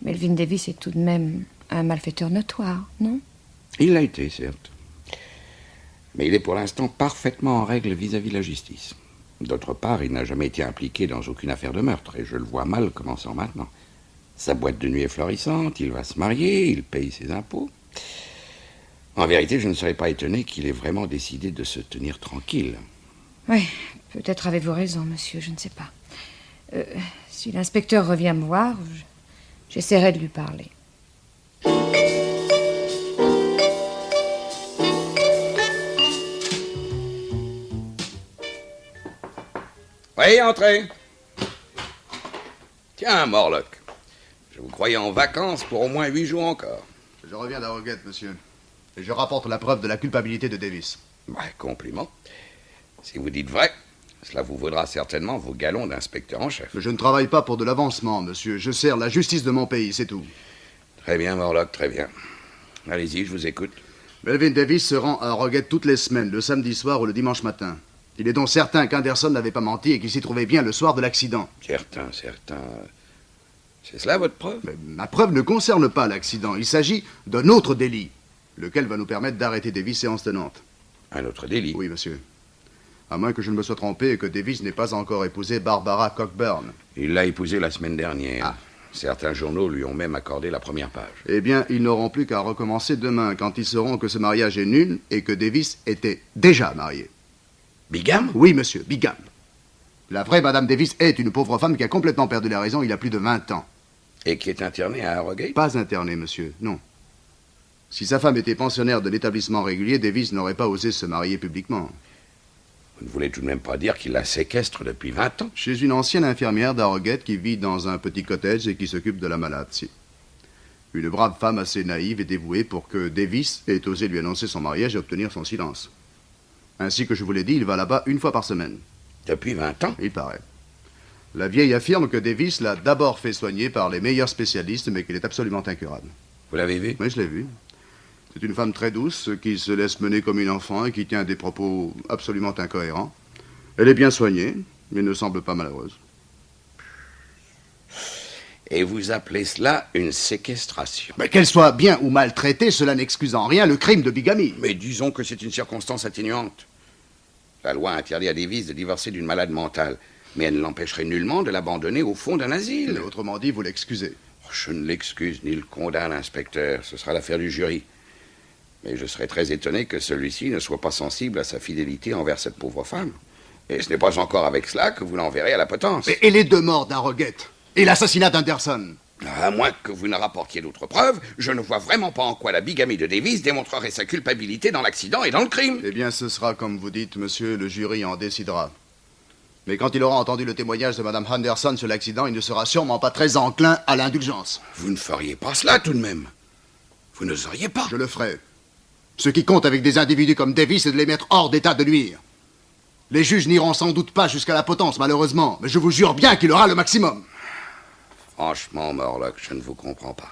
Melvin Davis est tout de même un malfaiteur notoire, non? Il l'a été, certes. Mais il est pour l'instant parfaitement en règle vis-à-vis de la justice. D'autre part, il n'a jamais été impliqué dans aucune affaire de meurtre, et je le vois mal commençant maintenant. Sa boîte de nuit est florissante, il va se marier, il paye ses impôts. En vérité, je ne serais pas étonné qu'il ait vraiment décidé de se tenir tranquille. Oui, peut-être avez-vous raison, monsieur, je ne sais pas. Si l'inspecteur revient me voir, j'essaierai de lui parler. Oui, entrez. Tiens, Morlock, je vous croyais en vacances pour au moins 8 jours encore. Je reviens d'Harrogate, monsieur. Et je rapporte la preuve de la culpabilité de Davis. Compliment. Si vous dites vrai, cela vous vaudra certainement vos galons d'inspecteur en chef. Je ne travaille pas pour de l'avancement, monsieur. Je sers la justice de mon pays, c'est tout. Très bien, Morlock, très bien. Allez-y, je vous écoute. Melvin Davis se rend à Harrogate toutes les semaines, le samedi soir ou le dimanche matin. Il est donc certain qu'Anderson n'avait pas menti et qu'il s'y trouvait bien le soir de l'accident. Certain. C'est cela votre preuve? Mais ma preuve ne concerne pas l'accident. Il s'agit d'un autre délit, lequel va nous permettre d'arrêter Davis séance tenante. Un autre délit? Oui, monsieur. À moins que je ne me sois trompé et que Davis n'ait pas encore épousé Barbara Cockburn. Il l'a épousée la semaine dernière. Ah. Certains journaux lui ont même accordé la première page. Eh bien, ils n'auront plus qu'à recommencer demain, quand ils sauront que ce mariage est nul et que Davis était déjà marié. Bigame? Oui, monsieur, bigame. La vraie Madame Davis est une pauvre femme qui a complètement perdu la raison il y a plus de 20 ans. Et qui est internée à Harrogate? Pas internée, monsieur, non. Si sa femme était pensionnaire de l'établissement régulier, Davis n'aurait pas osé se marier publiquement. Vous ne voulez tout de même pas dire qu'il la séquestre depuis 20 ans? Chez une ancienne infirmière d'Harrogate qui vit dans un petit cottage et qui s'occupe de la malade, si. Une brave femme assez naïve et dévouée pour que Davis ait osé lui annoncer son mariage et obtenir son silence. Ainsi que je vous l'ai dit, il va là-bas 1 fois par semaine. Depuis 20 ans? Il paraît. La vieille affirme que Davis l'a d'abord fait soigner par les meilleurs spécialistes, mais qu'il est absolument incurable. Vous l'avez vue? Oui, je l'ai vue. C'est une femme très douce qui se laisse mener comme une enfant et qui tient des propos absolument incohérents. Elle est bien soignée, mais ne semble pas malheureuse. Et vous appelez cela une séquestration? Mais qu'elle soit bien ou mal traitée, cela n'excuse en rien le crime de bigamie. Mais disons que c'est une circonstance atténuante. La loi interdit à Davis de divorcer d'une malade mentale, mais elle ne l'empêcherait nullement de l'abandonner au fond d'un asile. Mais autrement dit, vous l'excusez. Je ne l'excuse ni le condamne, inspecteur. Ce sera l'affaire du jury. Mais je serais très étonné que celui-ci ne soit pas sensible à sa fidélité envers cette pauvre femme. Et ce n'est pas encore avec cela que vous l'enverrez à la potence. Et les 2 morts d'Harrogate et l'assassinat d'Anderson. À moins que vous ne rapportiez d'autres preuves, je ne vois vraiment pas en quoi la bigamie de Davis démontrerait sa culpabilité dans l'accident et dans le crime. Eh bien, ce sera comme vous dites, monsieur, le jury en décidera. Mais quand il aura entendu le témoignage de Mme Anderson sur l'accident, il ne sera sûrement pas très enclin à l'indulgence. Vous ne feriez pas cela tout de même. Vous n'oseriez pas. Je le ferai. Ce qui compte avec des individus comme Davis, c'est de les mettre hors d'état de nuire. Les juges n'iront sans doute pas jusqu'à la potence, malheureusement, mais je vous jure bien qu'il aura le maximum. Franchement, Morlock, je ne vous comprends pas.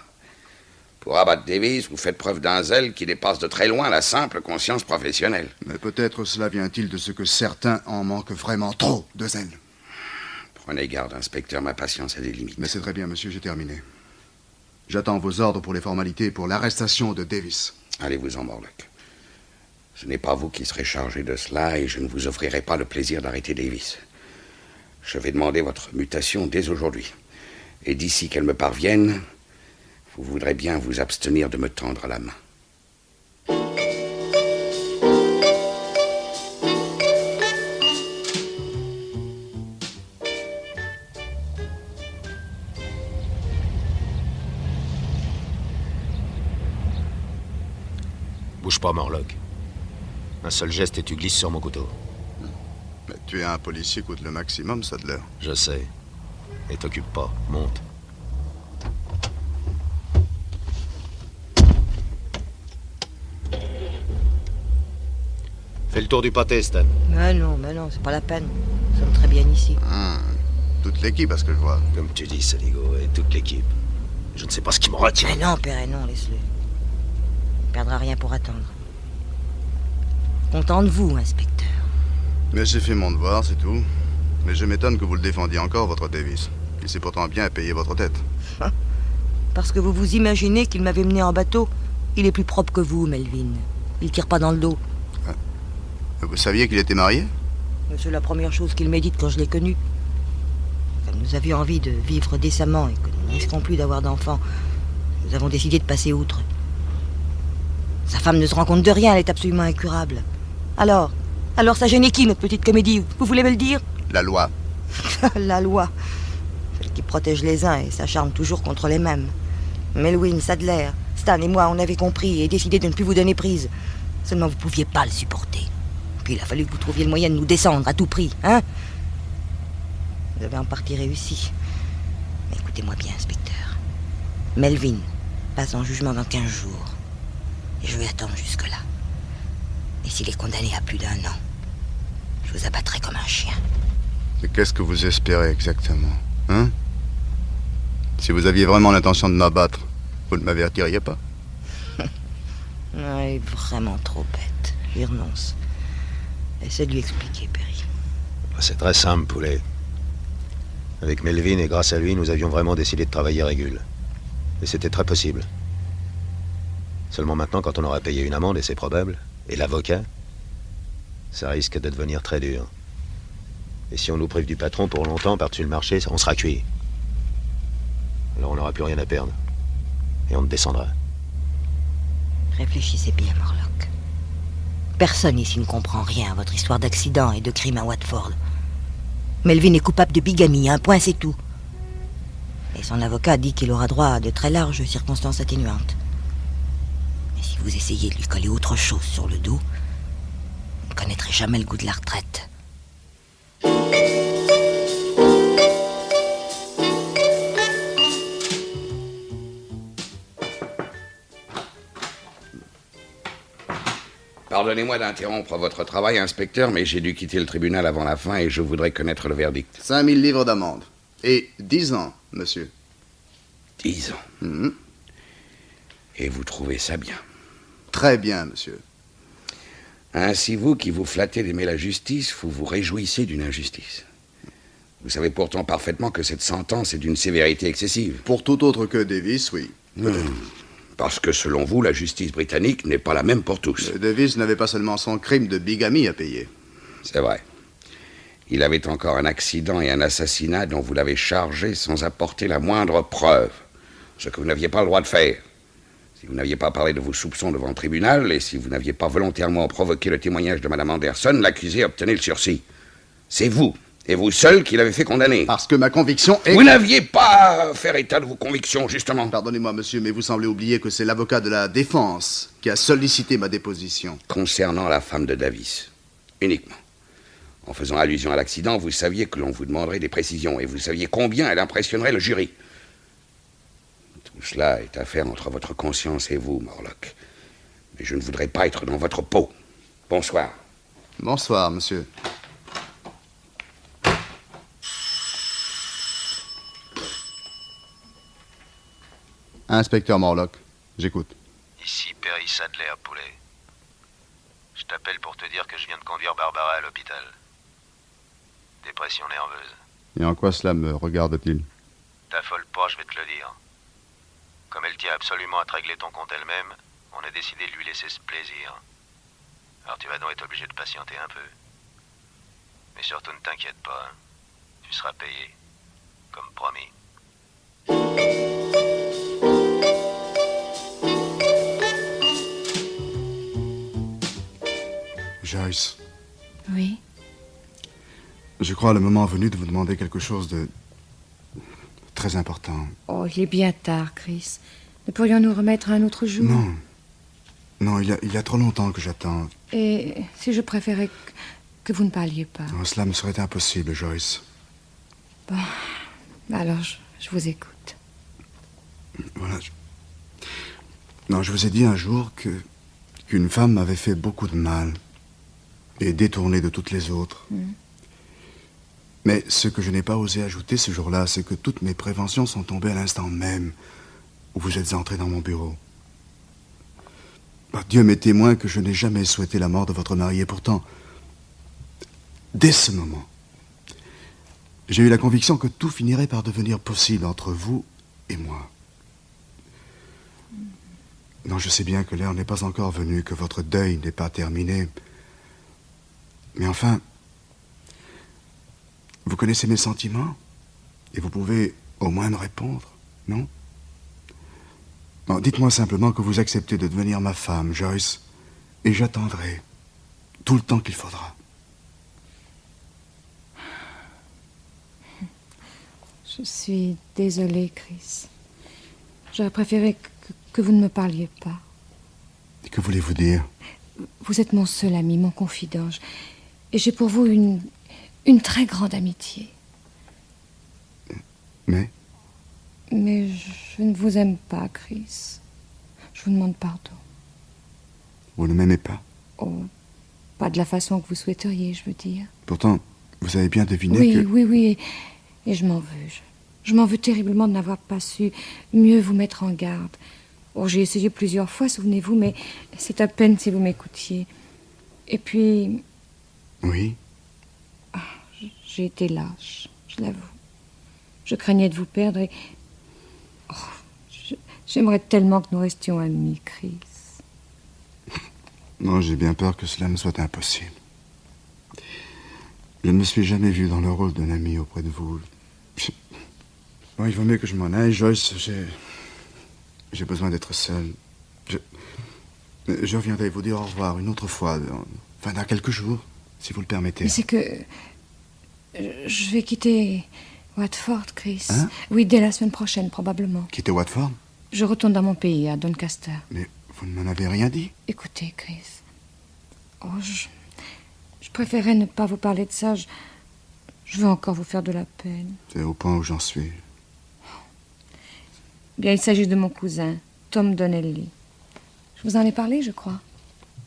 Pour abattre Davis, vous faites preuve d'un zèle qui dépasse de très loin la simple conscience professionnelle. Mais peut-être cela vient-il de ce que certains en manquent vraiment trop de zèle. Prenez garde, inspecteur, ma patience a des limites. Mais c'est très bien, monsieur, j'ai terminé. J'attends vos ordres pour les formalités pour l'arrestation de Davis. Allez-vous-en, Morlock. Ce n'est pas vous qui serez chargé de cela et je ne vous offrirai pas le plaisir d'arrêter Davis. Je vais demander votre mutation dès aujourd'hui. Et d'ici qu'elle me parvienne, vous voudrez bien vous abstenir de me tendre la main. Bouge pas, Morlock. Un seul geste et tu glisses sur mon couteau. Mais tuer un policier coûte le maximum, Sadler. Je sais. Et t'occupe pas. Monte. Fais le tour du pâté, Stan. Mais non, c'est pas la peine. Nous sommes très bien ici. Toute l'équipe, à ce que je vois. Comme tu dis, Saligo, et toute l'équipe. Je ne sais pas ce qui me retient. Mais non, père, non, laisse-le. Il ne perdra rien pour attendre. Content de vous, inspecteur. Mais j'ai fait mon devoir, c'est tout. Mais je m'étonne que vous le défendiez encore, votre Davis. Il s'est pourtant bien payé votre tête. Parce que vous vous imaginez qu'il m'avait mené en bateau. Il est plus propre que vous, Melvin. Il tire pas dans le dos. Vous saviez qu'il était marié? C'est la première chose qu'il m'a dite quand je l'ai connu. Comme nous avions envie de vivre décemment et que nous ne risquons plus d'avoir d'enfants, nous avons décidé de passer outre. Sa femme ne se rend compte de rien, elle est absolument incurable. Alors ça gêne qui, notre petite comédie? Vous voulez me le dire? La loi. La loi. Celle qui protège les uns et s'acharne toujours contre les mêmes. Melvin, Sadler, Stan et moi, on avait compris et décidé de ne plus vous donner prise. Seulement, vous pouviez pas le supporter. Puis il a fallu que vous trouviez le moyen de nous descendre à tout prix, hein? Vous avez en partie réussi. Mais écoutez-moi bien, inspecteur. Melvin passe en jugement dans 15 jours. Et je vais attendre jusque-là. Et s'il est condamné à plus d'1 an, je vous abattrai comme un chien. Mais qu'est-ce que vous espérez exactement, hein? Si vous aviez vraiment l'intention de m'abattre, vous ne m'avertiriez pas. Il est vraiment trop bête. J'y renonce. Essaie de lui expliquer, Perry. C'est très simple, poulet. Avec Melvin et grâce à lui, nous avions vraiment décidé de travailler régule. Et c'était très possible. Seulement maintenant, quand on aura payé une amende, et c'est probable, et l'avocat, ça risque de devenir très dur. Et si on nous prive du patron pour longtemps par-dessus le marché, on sera cuit. Alors on n'aura plus rien à perdre. Et on te descendra. Réfléchissez bien, Morlock. Personne ici ne comprend rien à votre histoire d'accident et de crime à Watford. Melvin est coupable de bigamie, un point c'est tout. Et son avocat dit qu'il aura droit à de très larges circonstances atténuantes. Mais si vous essayez de lui coller autre chose sur le dos, vous ne connaîtrez jamais le goût de la retraite. Pardonnez-moi d'interrompre votre travail, inspecteur, mais j'ai dû quitter le tribunal avant la fin et je voudrais connaître le verdict. 5000 livres d'amende. Et 10 ans, monsieur. 10 ans. Et vous trouvez ça bien? Très bien, monsieur. Ainsi, vous qui vous flattez d'aimer la justice, vous vous réjouissez d'une injustice. Vous savez pourtant parfaitement que cette sentence est d'une sévérité excessive. Pour tout autre que Davis, oui. Parce que selon vous, la justice britannique n'est pas la même pour tous. Davis n'avait pas seulement son crime de bigamie à payer. C'est vrai. Il avait encore un accident et un assassinat dont vous l'avez chargé sans apporter la moindre preuve. Ce que vous n'aviez pas le droit de faire. Si vous n'aviez pas parlé de vos soupçons devant le tribunal et si vous n'aviez pas volontairement provoqué le témoignage de Mme Anderson, l'accusé obtenait le sursis. C'est vous, et vous seul, qui l'avez fait condamner. Parce que ma conviction est... Vous n'aviez pas à faire état de vos convictions, justement. Pardonnez-moi, monsieur, mais vous semblez oublier que c'est l'avocat de la défense qui a sollicité ma déposition. Concernant la femme de Davis, uniquement. En faisant allusion à l'accident, vous saviez que l'on vous demanderait des précisions et vous saviez combien elle impressionnerait le jury. Tout cela est affaire entre votre conscience et vous, Morlock. Mais je ne voudrais pas être dans votre peau. Bonsoir. Bonsoir, monsieur. Inspecteur Morlock, j'écoute. Ici Perry Sadler, poulet. Je t'appelle pour te dire que je viens de conduire Barbara à l'hôpital. Dépression nerveuse. Et en quoi cela me regarde-t-il? T'affole pas, je vais te le dire. Comme elle tient absolument à te régler ton compte elle-même, on a décidé de lui laisser ce plaisir. Alors tu vas donc être obligé de patienter un peu. Mais surtout ne t'inquiète pas, hein. Tu seras payé, comme promis. Joyce. Oui. Je crois le moment venu de vous demander quelque chose de très important. Oh, il est bien tard, Chris. Ne pourrions-nous remettre un autre jour? Non. Non, il y a trop longtemps que j'attends. Et si je préférais que vous ne parliez pas? Oh, cela me serait impossible, Joyce. Bon, alors je vous écoute. Voilà. Non, je vous ai dit un jour qu'une femme m'avait fait beaucoup de mal et détourné de toutes les autres. Mais ce que je n'ai pas osé ajouter ce jour-là, c'est que toutes mes préventions sont tombées à l'instant même où vous êtes entré dans mon bureau. Dieu m'est témoin que je n'ai jamais souhaité la mort de votre mari. Et pourtant, dès ce moment, j'ai eu la conviction que tout finirait par devenir possible entre vous et moi. Non, je sais bien que l'heure n'est pas encore venue, que votre deuil n'est pas terminé. Mais enfin, vous connaissez mes sentiments et vous pouvez au moins me répondre, non? Non, dites-moi simplement que vous acceptez de devenir ma femme, Joyce, et j'attendrai tout le temps qu'il faudra. Je suis désolée, Chris. J'aurais préféré que vous ne me parliez pas. Que voulez-vous dire? Vous êtes mon seul ami, mon confident. Et j'ai pour vous une très grande amitié. Mais je ne vous aime pas, Chris. Je vous demande pardon. Vous ne m'aimez pas? Oh, pas de la façon que vous souhaiteriez, je veux dire. Pourtant, vous avez bien deviné oui, que... Oui. Et je m'en veux. Je m'en veux terriblement de n'avoir pas su mieux vous mettre en garde. Oh, j'ai essayé plusieurs fois, souvenez-vous, mais c'est à peine si vous m'écoutiez. Et puis... Oui? J'ai été lâche, je l'avoue. Je craignais de vous perdre et... j'aimerais tellement que nous restions amis, Chris. Non, j'ai bien peur que cela me soit impossible. Je ne me suis jamais vu dans le rôle d'un ami auprès de vous. Bon, il vaut mieux que je m'en aille, Joyce. J'ai besoin d'être seul. Je reviendrai vous dire au revoir une autre fois, dans quelques jours, si vous le permettez. Mais c'est que... je vais quitter Watford, Chris. Hein? Oui, dès la semaine prochaine, probablement. Quitter Watford? Je retourne dans mon pays, à Doncaster. Mais vous ne m'en avez rien dit? Écoutez, Chris. Oh, je préférais ne pas vous parler de ça. Je veux encore vous faire de la peine. C'est au point où j'en suis. Bien, il s'agit de mon cousin, Tom Donnelly. Je vous en ai parlé, je crois.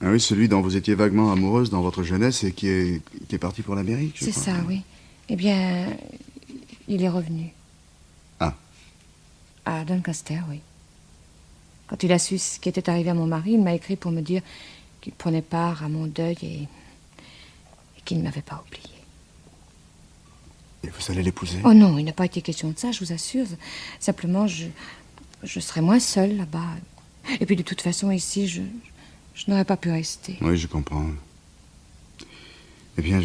Ah oui, celui dont vous étiez vaguement amoureuse dans votre jeunesse et qui est parti pour l'Amérique, je crois. C'est ça, oui. Eh bien, il est revenu. Ah. À Doncaster, oui. Quand il a su ce qui était arrivé à mon mari, il m'a écrit pour me dire qu'il prenait part à mon deuil et qu'il ne m'avait pas oublié. Et vous allez l'épouser? Oh non, il n'a pas été question de ça, je vous assure. Simplement, je serai moins seule là-bas. Et puis de toute façon, ici, je n'aurais pas pu rester. Oui, je comprends. Eh bien,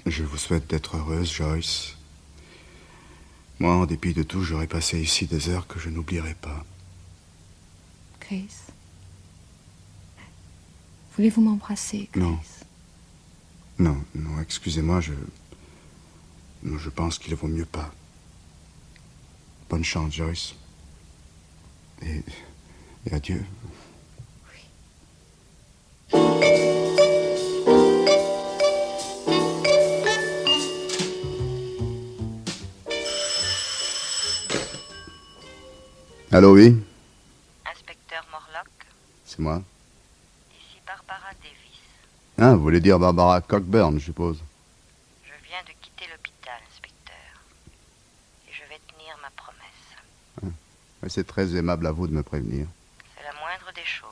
je vous souhaite d'être heureuse, Joyce. Moi, en dépit de tout, j'aurais passé ici des heures que je n'oublierai pas. Chris, voulez-vous m'embrasser, Chris? Non, excusez-moi, je pense qu'il vaut mieux pas. Bonne chance, Joyce. Et adieu. Allô, oui? Inspecteur Morlock? C'est moi. Ici Barbara Davis. Ah, vous voulez dire Barbara Cockburn, je suppose. Je viens de quitter l'hôpital, inspecteur. Et je vais tenir ma promesse. C'est très aimable à vous de me prévenir. C'est la moindre des choses.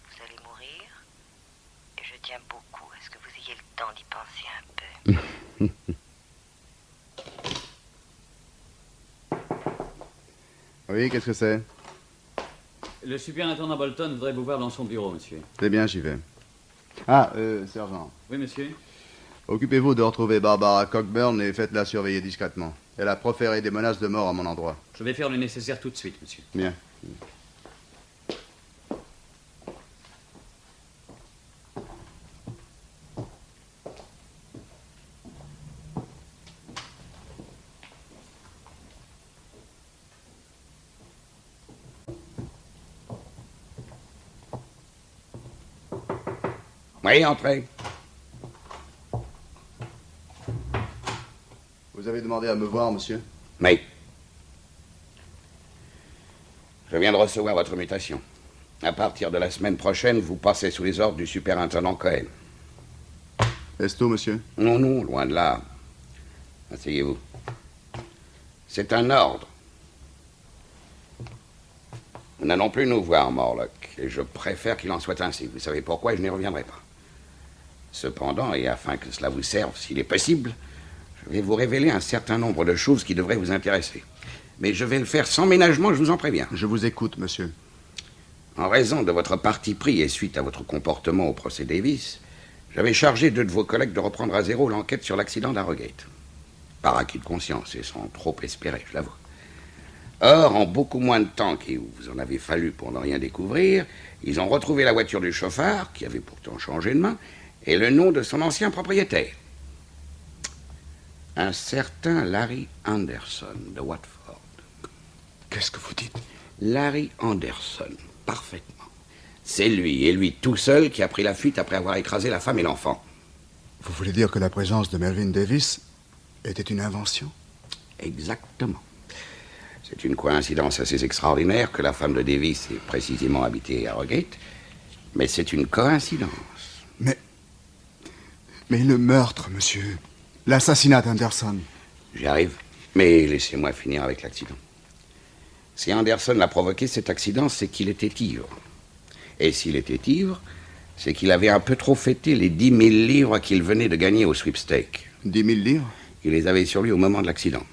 Vous allez mourir. Et je tiens beaucoup à ce que vous ayez le temps d'y penser un peu. Oui, qu'est-ce que c'est? Le superintendant Bolton voudrait vous voir dans son bureau, monsieur. C'est bien, j'y vais. Ah, sergent. Oui, monsieur. Occupez-vous de retrouver Barbara Cockburn et faites-la surveiller discrètement. Elle a proféré des menaces de mort à mon endroit. Je vais faire le nécessaire tout de suite, monsieur. Bien. Oui, entrez. Vous avez demandé à me voir, monsieur? Oui. Je viens de recevoir votre mutation. À partir de la semaine prochaine, vous passez sous les ordres du superintendant Cohen. Est-ce tout, monsieur? Non, loin de là. Asseyez-vous. C'est un ordre. Nous n'allons plus nous voir, Morlock, et je préfère qu'il en soit ainsi. Vous savez pourquoi, et je n'y reviendrai pas. Cependant, et afin que cela vous serve, s'il est possible, je vais vous révéler un certain nombre de choses qui devraient vous intéresser. Mais je vais le faire sans ménagement, je vous en préviens. Je vous écoute, monsieur. En raison de votre parti pris et suite à votre comportement au procès Davis, j'avais chargé 2 de vos collègues de reprendre à zéro l'enquête sur l'accident d'Harrogate. Par acquis de conscience et sans trop espérer, je l'avoue. Or, en beaucoup moins de temps qu'il vous en avez fallu pour ne rien découvrir, ils ont retrouvé la voiture du chauffard, qui avait pourtant changé de main, et le nom de son ancien propriétaire. Un certain Larry Anderson de Watford. Qu'est-ce que vous dites? Larry Anderson, parfaitement. C'est lui, et lui tout seul, qui a pris la fuite après avoir écrasé la femme et l'enfant. Vous voulez dire que la présence de Melvin Davis était une invention? Exactement. C'est une coïncidence assez extraordinaire que la femme de Davis ait précisément habité à Harrogate, mais c'est une coïncidence. Mais le meurtre, monsieur. L'assassinat d'Anderson. J'y arrive, mais laissez-moi finir avec l'accident. Si Anderson l'a provoqué, cet accident, c'est qu'il était ivre. Et s'il était ivre, c'est qu'il avait un peu trop fêté les 10 000 livres qu'il venait de gagner au sweepstake. 10 000 livres? Il les avait sur lui au moment de l'accident.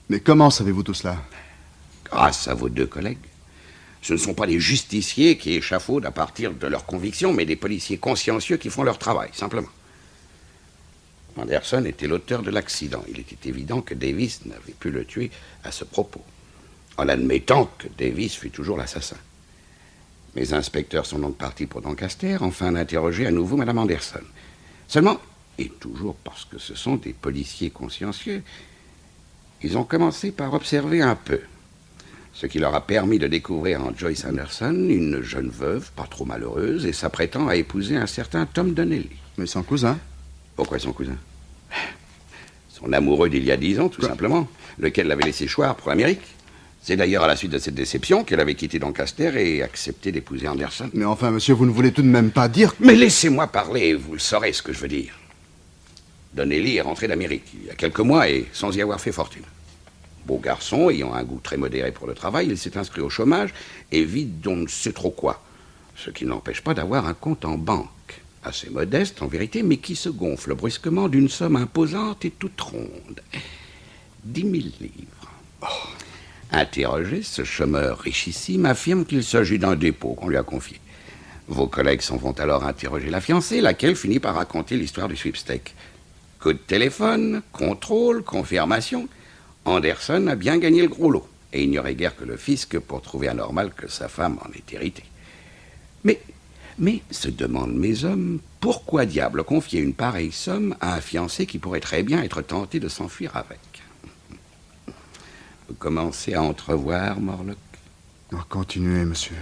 Mais comment savez-vous tout cela? Grâce à vos 2 collègues. Ce ne sont pas des justiciers qui échafaudent à partir de leurs convictions, mais des policiers consciencieux qui font leur travail, simplement. Anderson était l'auteur de l'accident. Il était évident que Davis n'avait pu le tuer à ce propos, en admettant que Davis fut toujours l'assassin. Mes inspecteurs sont donc partis pour Doncaster, afin d'interroger à nouveau Mme Anderson. Seulement, et toujours parce que ce sont des policiers consciencieux, ils ont commencé par observer un peu, ce qui leur a permis de découvrir en Joyce Anderson une jeune veuve, pas trop malheureuse, et s'apprêtant à épouser un certain Tom Donnelly. Mais son cousin? Pourquoi son cousin? Son amoureux d'il y a 10 ans, tout simplement, lequel l'avait laissé choir pour l'Amérique. C'est d'ailleurs à la suite de cette déception qu'elle avait quitté Doncaster et accepté d'épouser Anderson. Mais enfin, monsieur, vous ne voulez tout de même pas dire... Mais laissez-moi parler, vous le saurez ce que je veux dire. Donnelly est rentré d'Amérique il y a quelques mois et sans y avoir fait fortune. Beau garçon, ayant un goût très modéré pour le travail, il s'est inscrit au chômage et vit d'on ne sait trop quoi. Ce qui n'empêche pas d'avoir un compte en banque. Assez modeste, en vérité, mais qui se gonfle brusquement d'une somme imposante et toute ronde. 10 000 livres. Oh. Interrogé, ce chômeur richissime affirme qu'il s'agit d'un dépôt qu'on lui a confié. Vos collègues s'en vont alors interroger la fiancée, laquelle finit par raconter l'histoire du sweepstake. Coup de téléphone, contrôle, confirmation. Anderson a bien gagné le gros lot. Et il n'y aurait guère que le fisc pour trouver anormal que sa femme en ait hérité. Mais, se demandent mes hommes, pourquoi diable confier une pareille somme à un fiancé qui pourrait très bien être tenté de s'enfuir avec? Vous commencez à entrevoir, Morlock? Continuez, monsieur.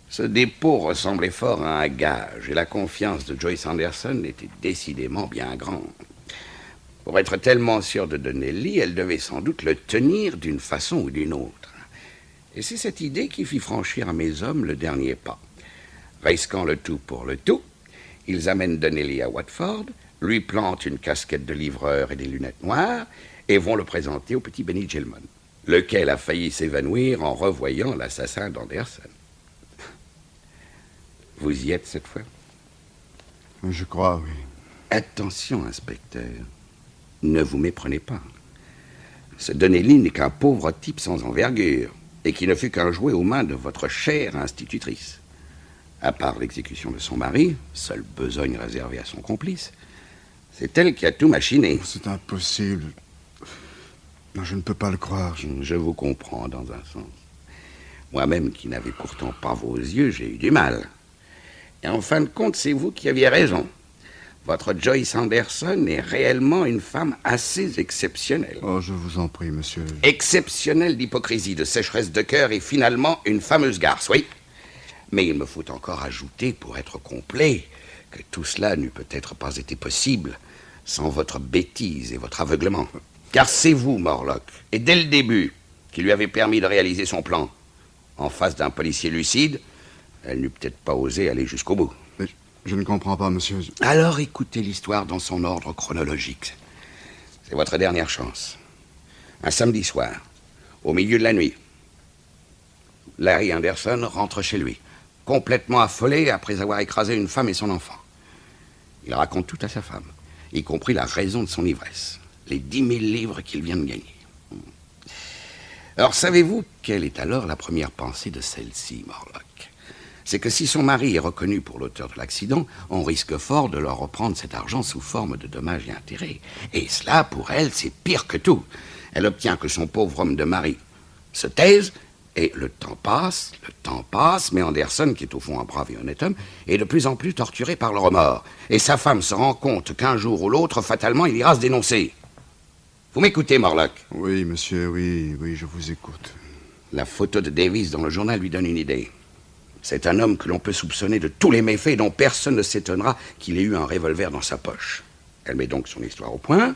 Ce dépôt ressemblait fort à un gage, et la confiance de Joyce Anderson était décidément bien grande. Pour être tellement sûre de Donnelly, elle devait sans doute le tenir d'une façon ou d'une autre. Et c'est cette idée qui fit franchir à mes hommes le dernier pas. Risquant le tout pour le tout, ils amènent Donnelly à Watford, lui plantent une casquette de livreur et des lunettes noires, et vont le présenter au petit Benny Gilman, lequel a failli s'évanouir en revoyant l'assassin d'Anderson. Vous y êtes cette fois? Je crois, oui. Attention, inspecteur. Ne vous méprenez pas. Ce Donnelly n'est qu'un pauvre type sans envergure, et qui ne fut qu'un jouet aux mains de votre chère institutrice. À part l'exécution de son mari, seule besogne réservée à son complice, c'est elle qui a tout machiné. C'est impossible. Non, je ne peux pas le croire. Je vous comprends dans un sens. Moi-même, qui n'avais pourtant pas vos yeux, j'ai eu du mal. Et en fin de compte, c'est vous qui aviez raison. Votre Joyce Anderson est réellement une femme assez exceptionnelle. Oh, je vous en prie, monsieur. Exceptionnelle d'hypocrisie, de sécheresse de cœur et finalement une fameuse garce, oui. Mais il me faut encore ajouter, pour être complet, que tout cela n'eût peut-être pas été possible sans votre bêtise et votre aveuglement. Car c'est vous, Morlock, et dès le début, qui lui avez permis de réaliser son plan. En face d'un policier lucide, elle n'eût peut-être pas osé aller jusqu'au bout. Mais je ne comprends pas, monsieur. Alors écoutez l'histoire dans son ordre chronologique. C'est votre dernière chance. Un samedi soir, au milieu de la nuit, Larry Anderson rentre chez lui, complètement affolé après avoir écrasé une femme et son enfant. Il raconte tout à sa femme, y compris la raison de son ivresse, les 10 000 livres qu'il vient de gagner. Alors savez-vous quelle est alors la première pensée de celle-ci, Morlock? C'est que si son mari est reconnu pour l'auteur de l'accident, on risque fort de leur reprendre cet argent sous forme de dommages et intérêts. Et cela, pour elle, c'est pire que tout. Elle obtient que son pauvre homme de mari se taise, et le temps passe, mais Anderson, qui est au fond un brave et honnête homme, est de plus en plus torturé par le remords. Et sa femme se rend compte qu'un jour ou l'autre, fatalement, il ira se dénoncer. Vous m'écoutez, Morlock? Oui, monsieur, oui, je vous écoute. La photo de Davis dans le journal lui donne une idée. C'est un homme que l'on peut soupçonner de tous les méfaits et dont personne ne s'étonnera qu'il ait eu un revolver dans sa poche. Elle met donc son histoire au point,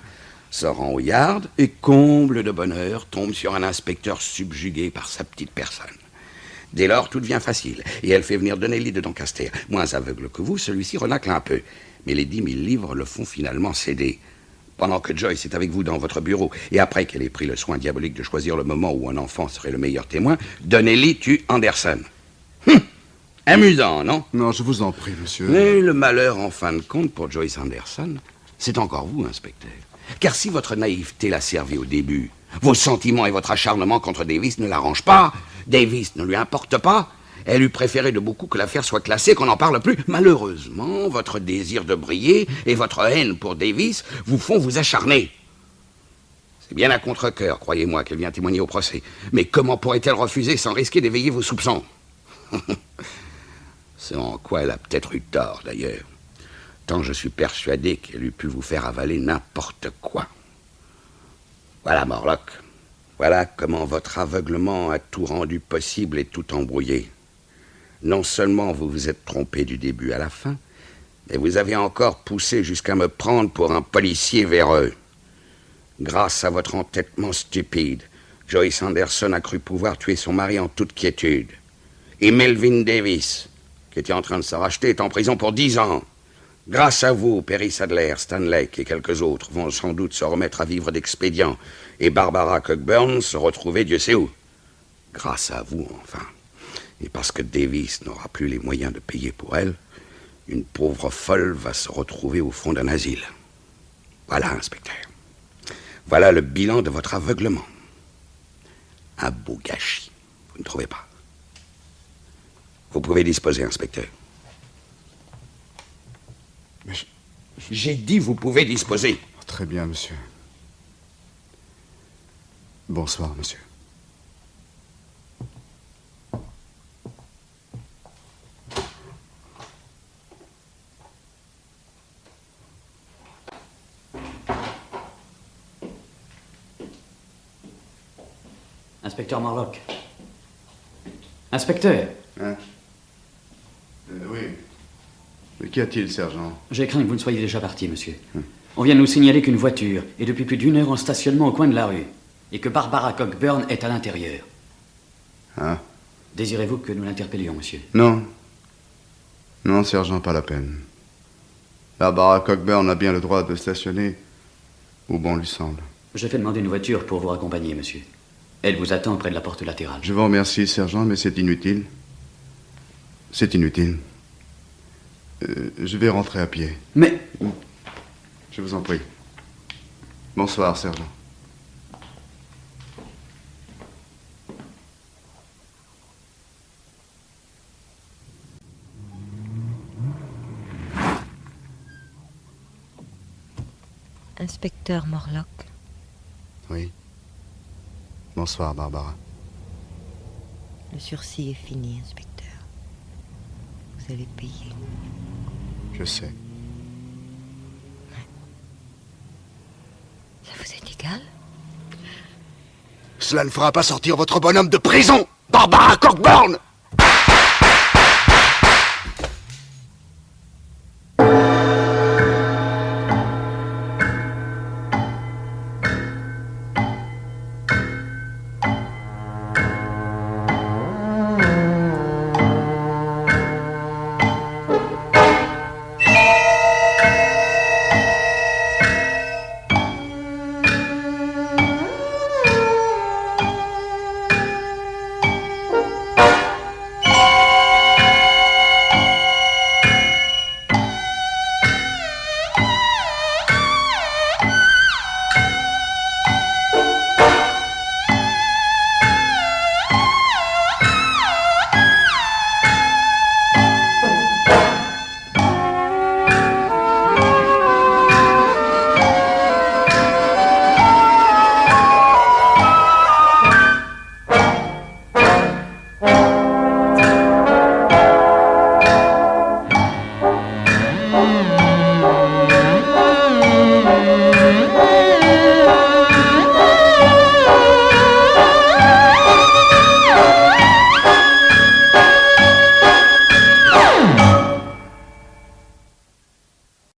se rend au yard et, comble de bonheur, tombe sur un inspecteur subjugué par sa petite personne. Dès lors, tout devient facile, et elle fait venir Donnelly de Doncaster. Moins aveugle que vous, celui-ci renacle un peu. Mais les 10 000 livres le font finalement céder. Pendant que Joyce est avec vous dans votre bureau, et après qu'elle ait pris le soin diabolique de choisir le moment où un enfant serait le meilleur témoin, Donnelly tue Anderson. Amusant, non? Non, je vous en prie, monsieur. Mais le malheur, en fin de compte, pour Joyce Anderson, c'est encore vous, inspecteur. Car si votre naïveté l'a servi au début, vos sentiments et votre acharnement contre Davis ne l'arrangent pas, Davis ne lui importe pas, elle eût préféré de beaucoup que l'affaire soit classée, qu'on n'en parle plus. Malheureusement, votre désir de briller et votre haine pour Davis vous font vous acharner. C'est bien à contre-cœur, croyez-moi, qu'elle vient témoigner au procès. Mais comment pourrait-elle refuser sans risquer d'éveiller vos soupçons? C'est en quoi elle a peut-être eu tort, d'ailleurs. Tant je suis persuadé qu'elle eût pu vous faire avaler n'importe quoi. Voilà, Morlock. Voilà comment votre aveuglement a tout rendu possible et tout embrouillé. Non seulement vous vous êtes trompé du début à la fin, mais vous avez encore poussé jusqu'à me prendre pour un policier véreux. Grâce à votre entêtement stupide, Joyce Anderson a cru pouvoir tuer son mari en toute quiétude. Et Melvin Davis, qui était en train de se racheter, est en prison pour 10 ans. Grâce à vous, Perry Sadler, Stanley et quelques autres vont sans doute se remettre à vivre d'expédients et Barbara Cockburn se retrouver Dieu sait où. Grâce à vous, enfin. Et parce que Davis n'aura plus les moyens de payer pour elle, une pauvre folle va se retrouver au fond d'un asile. Voilà, inspecteur. Voilà le bilan de votre aveuglement. Un beau gâchis, vous ne trouvez pas? Vous pouvez disposer, inspecteur. Mais j'ai dit vous pouvez disposer. Très bien, monsieur. Bonsoir, monsieur. Inspecteur Morlock. Inspecteur. Hein? Oui. Mais qu'y a-t-il, sergent? J'ai craint que vous ne soyez déjà parti, monsieur. On vient de nous signaler qu'une voiture est depuis plus d'1 heure en stationnement au coin de la rue et que Barbara Cockburn est à l'intérieur. Hein? Désirez-vous que nous l'interpellions, monsieur? Non. Non, sergent, pas la peine. Barbara Cockburn a bien le droit de stationner où bon lui semble. Je fais demander une voiture pour vous raccompagner, monsieur. Elle vous attend près de la porte latérale. Je vous remercie, sergent, mais c'est inutile. C'est inutile. Je vais rentrer à pied. Mais... Je vous en prie. Bonsoir, sergent. Inspecteur Morlock. Oui. Bonsoir, Barbara. Le sursis est fini, inspecteur. Vous allez payer. Je sais. Ça vous est égal? Cela ne fera pas sortir votre bonhomme de prison, Barbara Cockburn!